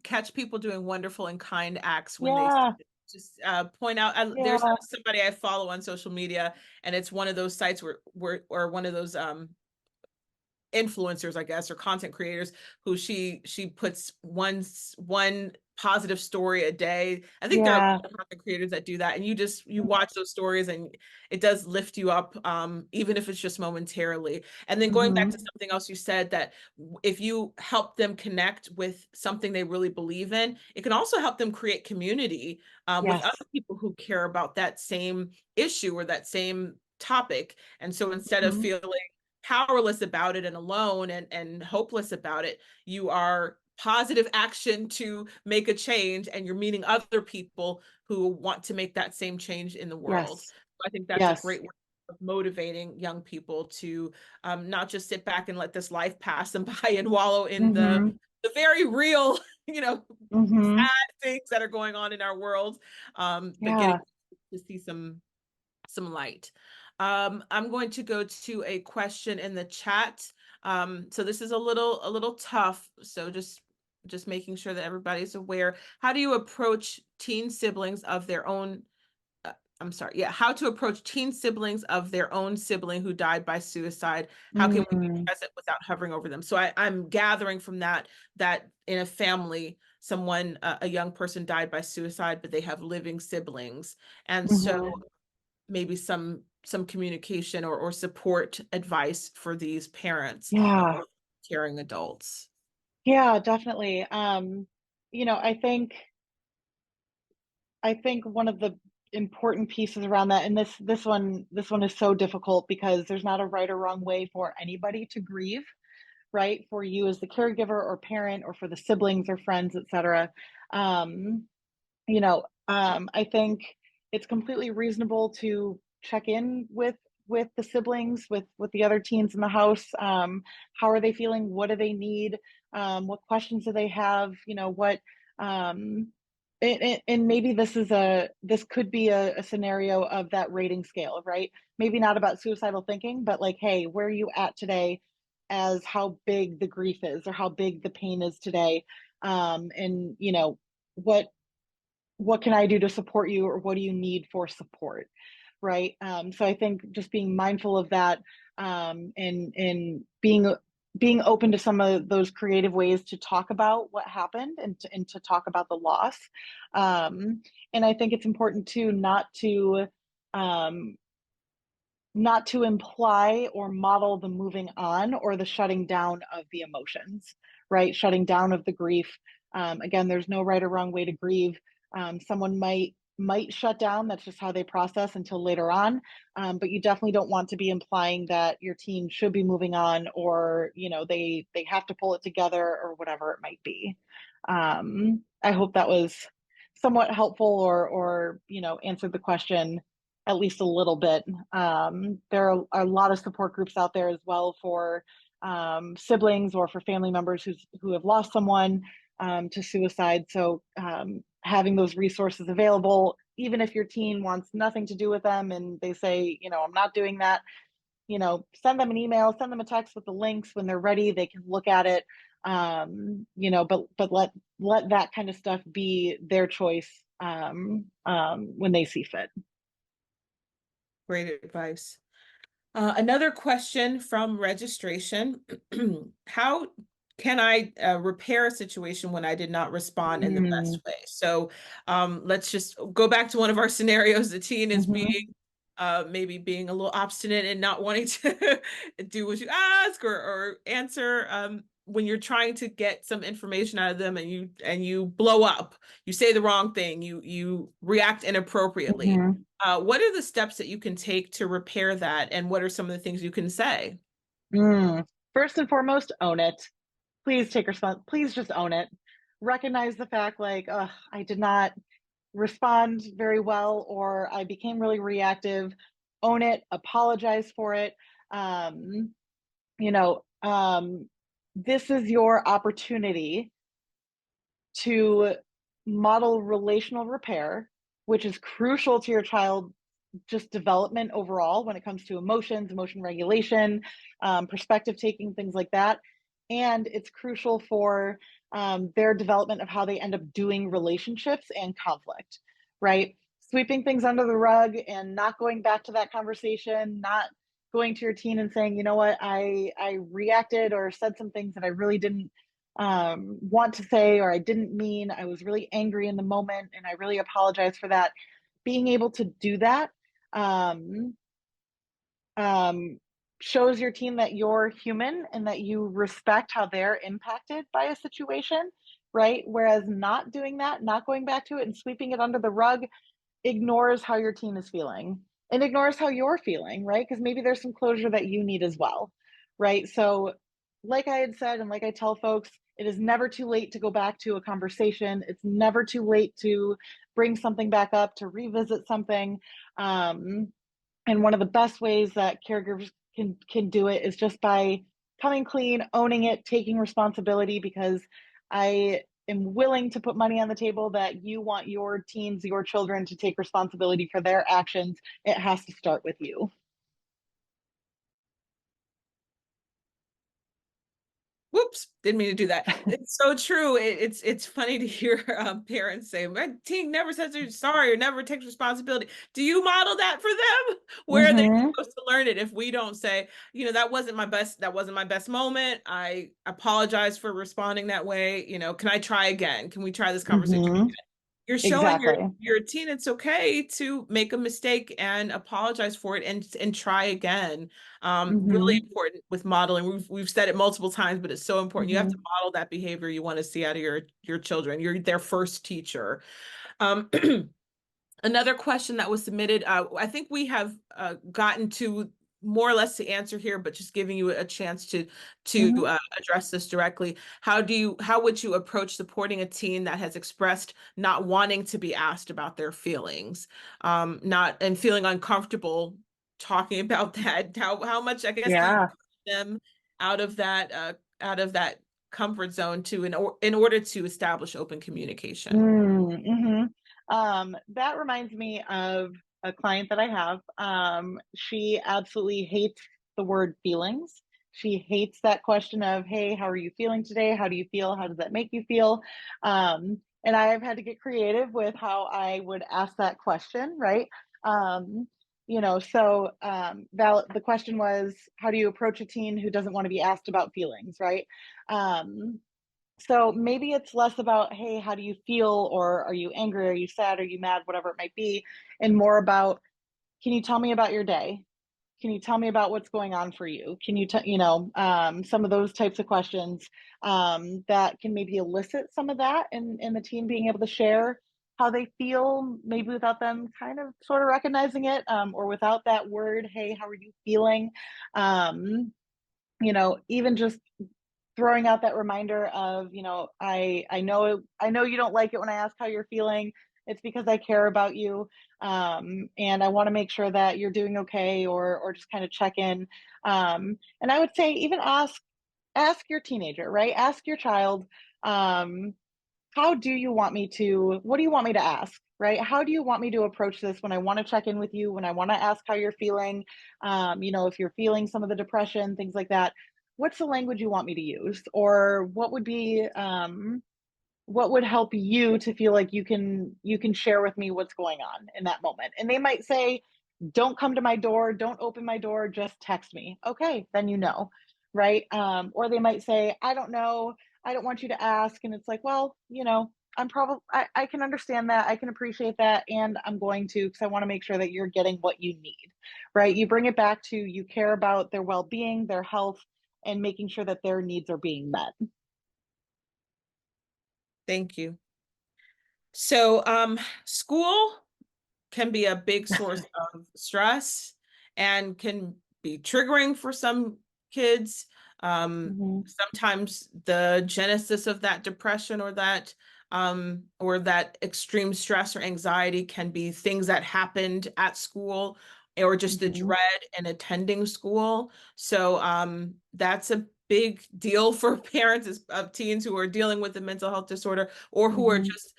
Catch people doing wonderful and kind acts when they Yeah, just point out. There's yeah, somebody I follow on social media, and it's one of those sites where or one of those influencers, I guess, or content creators, who she puts one positive story a day. I think there are yeah. content creators that do that, and you watch those stories and it does lift you up, even if it's just momentarily. And then going back Mm-hmm. to something else you said, that if you help them connect with something they really believe in, it can also help them create community with Yes. other people who care about that same issue or that same topic. And so instead of Mm-hmm. feeling powerless about it and alone and hopeless about it, you are positive action to make a change, and you're meeting other people who want to make that same change in the world. Yes. I think that's a Yes. great way of motivating young people to not just sit back and let this life pass them by and wallow in Mm-hmm. the very real, you know, Mm-hmm. sad things that are going on in our world, but getting Yeah. to see some light. I'm going to go to a question in the chat. So this is a little tough. So just making sure that everybody's aware. How do you approach teen siblings of their own? I'm sorry. Yeah, how to approach teen siblings of their own sibling who died by suicide? How can we be Mm-hmm. present without hovering over them? So I'm gathering from that in a family, someone, a young person died by suicide, but they have living siblings, and so Mm-hmm. maybe some communication or support advice for these parents Yeah. or caring adults. Yeah, definitely. I think one of the important pieces around that, and this one is so difficult because there's not a right or wrong way for anybody to grieve, right? For you as the caregiver or parent, or for the siblings or friends, etc. Um, I think it's completely reasonable to check in with the siblings, with the other teens in the house. How are they feeling? What do they need? What questions do they have? What um, and maybe this could be a scenario of that rating scale, right? Maybe not about suicidal thinking, but like, hey, where are you at today, as how big the grief is or how big the pain is today, and what what can I do to support you, or what do you need for support, right? So I think just being mindful of that, and being open to some of those creative ways to talk about what happened, and to talk about the loss. um, and I think it's important too, um, not to imply or model the moving on or the shutting down of the emotions, right? Shutting down of the grief. Again, there's no right or wrong way to grieve. Someone might shut down. That's just how they process until later on. But you definitely don't want to be implying that your teen should be moving on, or they have to pull it together, or whatever it might be. I hope that was somewhat helpful, or answered the question at least a little bit. There are a lot of support groups out there as well for siblings, or for family members who have lost someone to suicide. So having those resources available, even if your teen wants nothing to do with them and they say, I'm not doing that, send them an email, send them a text with the links. When they're ready, they can look at it. But let that kind of stuff be their choice, when they see fit. Great advice. Another question from registration. How can I repair a situation when I did not respond in the Mm, best way? So let's just go back to one of our scenarios. The teen is being mhm, maybe being a little obstinate and not wanting to do what you ask or answer when you're trying to get some information out of them and you blow up, you say the wrong thing, you react inappropriately. mhm. What are the steps that you can take to repair that, and what are some of the things you can say? Mm. First and foremost, own it. Please take response. Please just own it. Recognize the fact, like, I did not respond very well, or I became really reactive. Own it. Apologize for it. Um, you know, this is your opportunity to model relational repair, which is crucial to your child just development overall when it comes to emotions, emotion regulation, perspective taking, things like that. And it's crucial for their development of how they end up doing relationships and conflict, right? Sweeping things under the rug and not going back to that conversation, not going to your teen and saying, you know what, I reacted or said some things that I really didn't want to say, or I didn't mean. I was really angry in the moment and I really apologize for that. Being able to do that um, um, shows your team that you're human and that you respect how they're impacted by a situation, right? Whereas not doing that, not going back to it and sweeping it under the rug, ignores how your team is feeling and ignores how you're feeling, right? Because maybe there's some closure that you need as well, right? So, like I had said, and like I tell folks, it is never too late to go back to a conversation. It's never too late to bring something back up, to revisit something. Um, and one of the best ways that caregivers can do it is just by coming clean, owning it, taking responsibility, because I am willing to put money on the table that you want your teens, your children to take responsibility for their actions. It has to start with you. Whoops, didn't mean to do that. It's so true. It's funny to hear parents say, "My teen never says they're sorry or never takes responsibility." Do you model that for them? Where are they Mm-hmm. supposed to learn it if we don't say, that wasn't my best moment. I apologize for responding that way. Can I try again? Can we try this conversation? Mm-hmm. You're showing Exactly. your teen it's okay to make a mistake and apologize for it and try again. Really Mm-hmm. important with modeling. We've said it multiple times, but it's so important. You have to Mm-hmm. model that behavior you want to see out of your children. You're their first teacher. Um, Another question that was submitted, I think we have gotten to more or less the answer here, but just giving you a chance to Mm-hmm. address this directly. How would you approach supporting a teen that has expressed not wanting to be asked about their feelings, not and feeling uncomfortable talking about that? How much, I guess, do you Yeah. push them out of that comfort zone in order to establish open communication? Mm-hmm. That reminds me of a client that I have. She absolutely hates the word feelings. She hates that question of, hey, how are you feeling today? How do you feel? How does that make you feel? And I have had to get creative with how I would ask that question, right? Um, the question was, how do you approach a teen who doesn't want to be asked about feelings, right? Um, so maybe it's less about, hey, how do you feel? Or are you angry? Are you sad? Are you mad? Whatever it might be. And more about, can you tell me about your day? Can you tell me about what's going on for you? Can you, some of those types of questions that can maybe elicit some of that in the team being able to share how they feel, maybe without them kind of sort of recognizing it, or without that word, hey, how are you feeling? Um, even just throwing out that reminder of, I know you don't like it when I ask how you're feeling. It's because I care about you, and I want to make sure that you're doing okay, or just kind of check in. And I would say even ask your teenager, right? Ask your child, um, how do you want me to? What do you want me to ask? Right? How do you want me to approach this when I want to check in with you? When I want to ask how you're feeling? If you're feeling some of the depression, things like that, what's the language you want me to use, or what would help you to feel like you can share with me what's going on in that moment? And they might say, don't come to my door, don't open my door, just text me. Okay, then right? Or they might say, I don't know, I don't want you to ask. And it's like, well, I can understand that. I can appreciate that. And I'm going to, because I want to make sure that you're getting what you need, right? You bring it back to you care about their well being, their health, and making sure that their needs are being met. Thank you. So, school can be a big source of stress and can be triggering for some kids. Hmm. Sometimes the genesis of that depression or that extreme stress or anxiety can be things that happened at school or just the Hmm. dread in attending school. So that's a big deal for parents of teens who are dealing with a mental health disorder or who are Hmm. just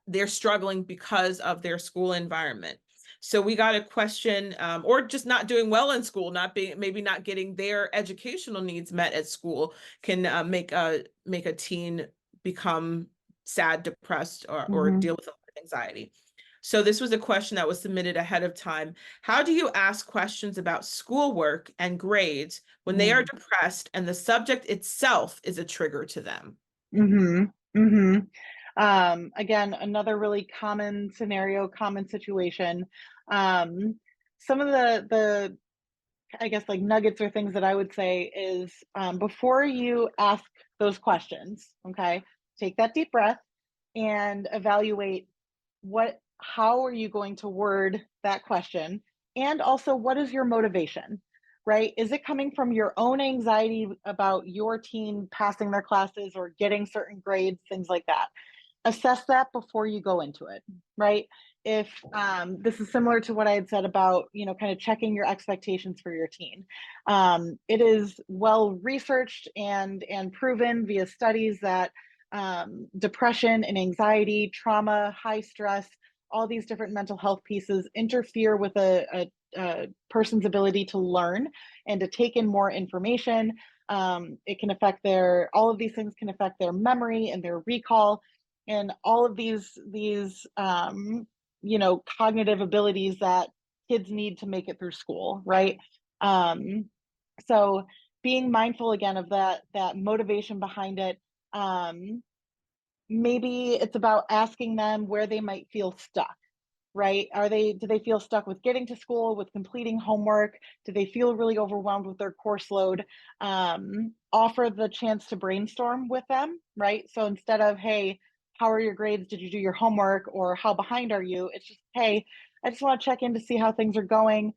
they're struggling because of their school environment. So we got a question, or just not doing well in school, maybe not getting their educational needs met at school can make a teen become sad, depressed, or Hmm. deal with a lot of anxiety. So this was a question that was submitted ahead of time. How do you ask questions about schoolwork and grades when they are depressed and the subject itself is a trigger to them? Hmm. Hmm. Again, another really common scenario, common situation. Some of the I guess like nuggets or things that I would say is before you ask those questions, okay, take that deep breath and evaluate how are you going to word that question? And also, what is your motivation, right? Is it coming from your own anxiety about your teen passing their classes or getting certain grades, things like that? Assess that before you go into it, right? If this is similar to what I had said about, kind of checking your expectations for your teen. It is well researched and proven via studies that depression and anxiety, trauma, high stress, all these different mental health pieces interfere with a person's ability to learn and to take in more information. It can affect all of these things can affect their memory and their recall and all of these cognitive abilities that kids need to make it through school, right? Um, so being mindful again of that motivation behind it. Maybe it's about asking them where they might feel stuck, right? Do they feel stuck with getting to school, with completing homework? Do they feel really overwhelmed with their course load? Offer the chance to brainstorm with them, right? So instead of, hey, how are your grades? Did you do your homework? Or how behind are you? It's just, hey, I just want to check in to see how things are going.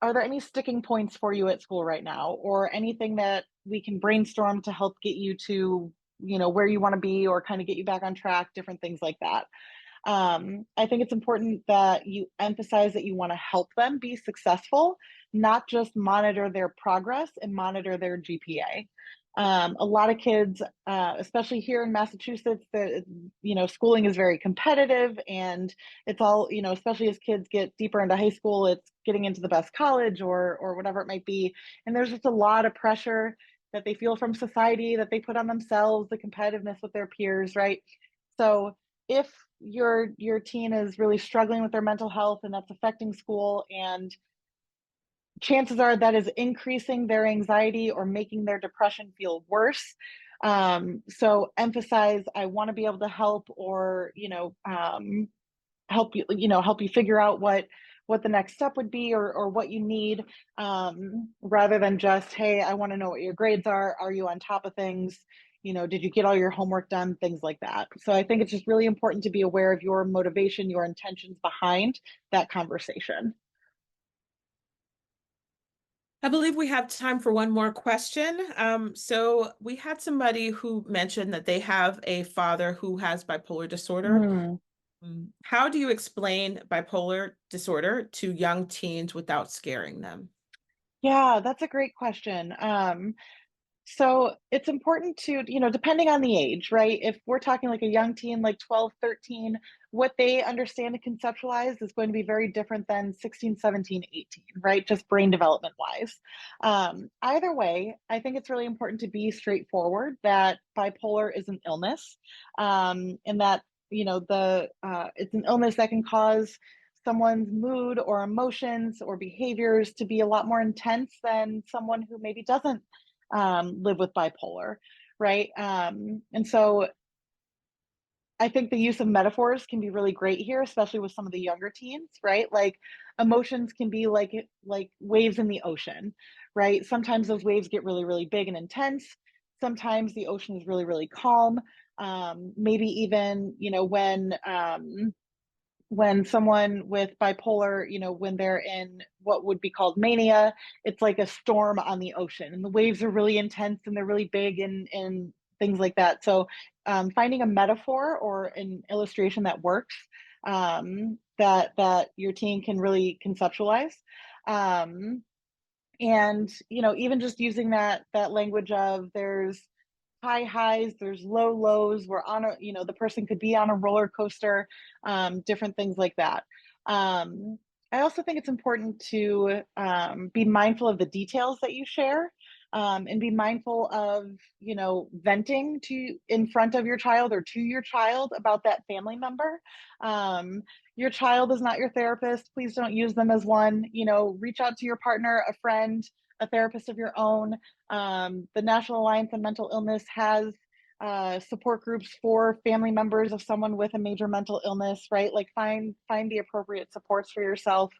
Are there any sticking points for you at school right now? Or anything that we can brainstorm to help get you to, where you want to be or kind of get you back on track, different things like that. I think it's important that you emphasize that you want to help them be successful, not just monitor their progress and monitor their GPA. A lot of kids, especially here in Massachusetts, schooling is very competitive, and it's all, especially as kids get deeper into high school, it's getting into the best college or whatever it might be, and there's just a lot of pressure that they feel from society that they put on themselves, the competitiveness with their peers, right? So if your teen is really struggling with their mental health and that's affecting school, and chances are that is increasing their anxiety or making their depression feel worse. So emphasize, I want to be able to help, or help you figure out what the next step would be, or what you need, rather than just, hey, I want to know what your grades are you on top of things, did you get all your homework done, things like that. So I think it's just really important to be aware of your motivation, your intentions behind that conversation. I believe we have time for one more question. So we had somebody who mentioned that they have a father who has bipolar disorder. Mm. How do you explain bipolar disorder to young teens without scaring them? Yeah, that's a great question. So it's important to, depending on the age, right? If we're talking like a young teen, like 12, 13, what they understand and conceptualize is going to be very different than 16, 17, 18, right? Just brain development wise. Either way, I think it's really important to be straightforward that bipolar is an illness, and that, it's an illness that can cause someone's mood or emotions or behaviors to be a lot more intense than someone who maybe doesn't live with bipolar, right? And so I think the use of metaphors can be really great here, especially with some of the younger teens, right? Like emotions can be like waves in the ocean, right? Sometimes those waves get really, really big and intense. Sometimes the ocean is really, really calm. Maybe even, when someone with bipolar, when they're in what would be called mania, it's like a storm on the ocean, and the waves are really intense and they're really big and things like that. So, finding a metaphor or an illustration that works, that your teen can really conceptualize, um, and even just using that language of there's high highs, there's low lows. We're on the person could be on a roller coaster, different things like that. Um, I also think it's important to be mindful of the details that you share, and be mindful of, venting in front of your child or to your child about that family member. Your child is not your therapist. Please don't use them as one. Reach out to your partner, a friend, a therapist of your own. The National Alliance on Mental Illness has support groups for family members of someone with a major mental illness, right? Like find the appropriate supports for yourself.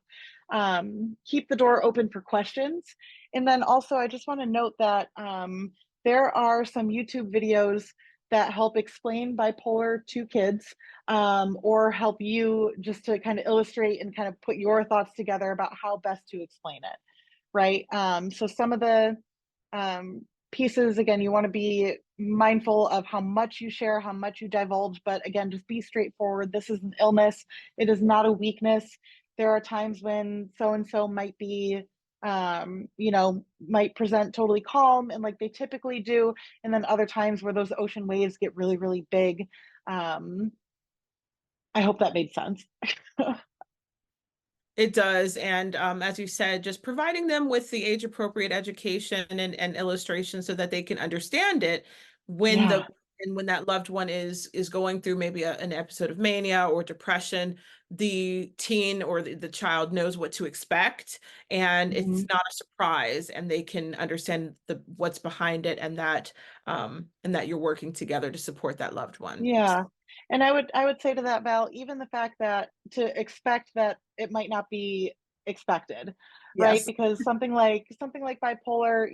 Keep the door open for questions. And then also, I just want to note that there are some YouTube videos that help explain bipolar to kids, or help you just to kind of illustrate and kind of put your thoughts together about how best to explain it, right? So some of the pieces, again, you want to be mindful of how much you share, how much you divulge, but again, just be straightforward. This is an illness. It is not a weakness. There are times when so-and-so might be, might present totally calm and like they typically do. And then other times where those ocean waves get really, really big. I hope that made sense. It does. And as you said, just providing them with the age appropriate education and illustration so that they can understand it when Yeah. when that loved one is going through maybe an episode of mania or depression, the teen or the child knows what to expect, and it's Mhm. not a surprise, and they can understand what's behind it, and that you're working together to support that loved one. Yeah. And I would say to that, Val, even the fact that to expect that it might not be expected, right? Yes. Because something like bipolar,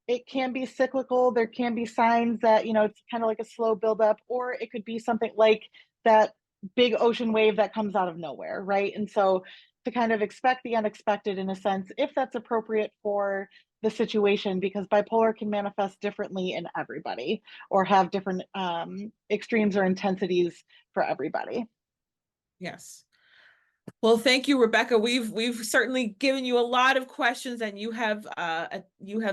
it can be cyclical. There can be signs that, it's kind of like a slow buildup, or it could be something like that big ocean wave that comes out of nowhere, right? And so to kind of expect the unexpected in a sense, if that's appropriate for the situation, because bipolar can manifest differently in everybody or have different extremes or intensities for everybody. Yes. Well, thank you, Rebekah. We've certainly given you a lot of questions, and you have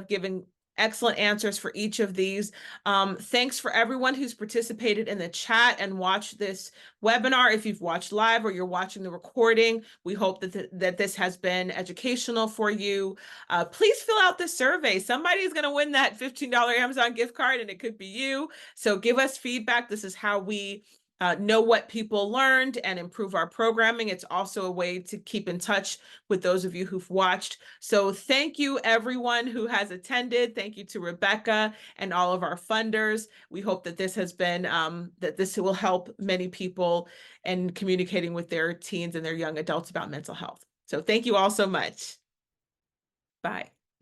given excellent answers for each of these. Thanks for everyone who's participated in the chat and watched this webinar. If you've watched live or you're watching the recording, we hope that this has been educational for you. Please fill out the survey. Somebody's going to win that $15 Amazon gift card, and it could be you. So give us feedback. This is how we know what people learned and improve our programming. It's also a way to keep in touch with those of you who've watched. So thank you, everyone who has attended. Thank you to Rebekah and all of our funders. We hope that this has been, that this will help many people in communicating with their teens and their young adults about mental health. So thank you all so much. Bye.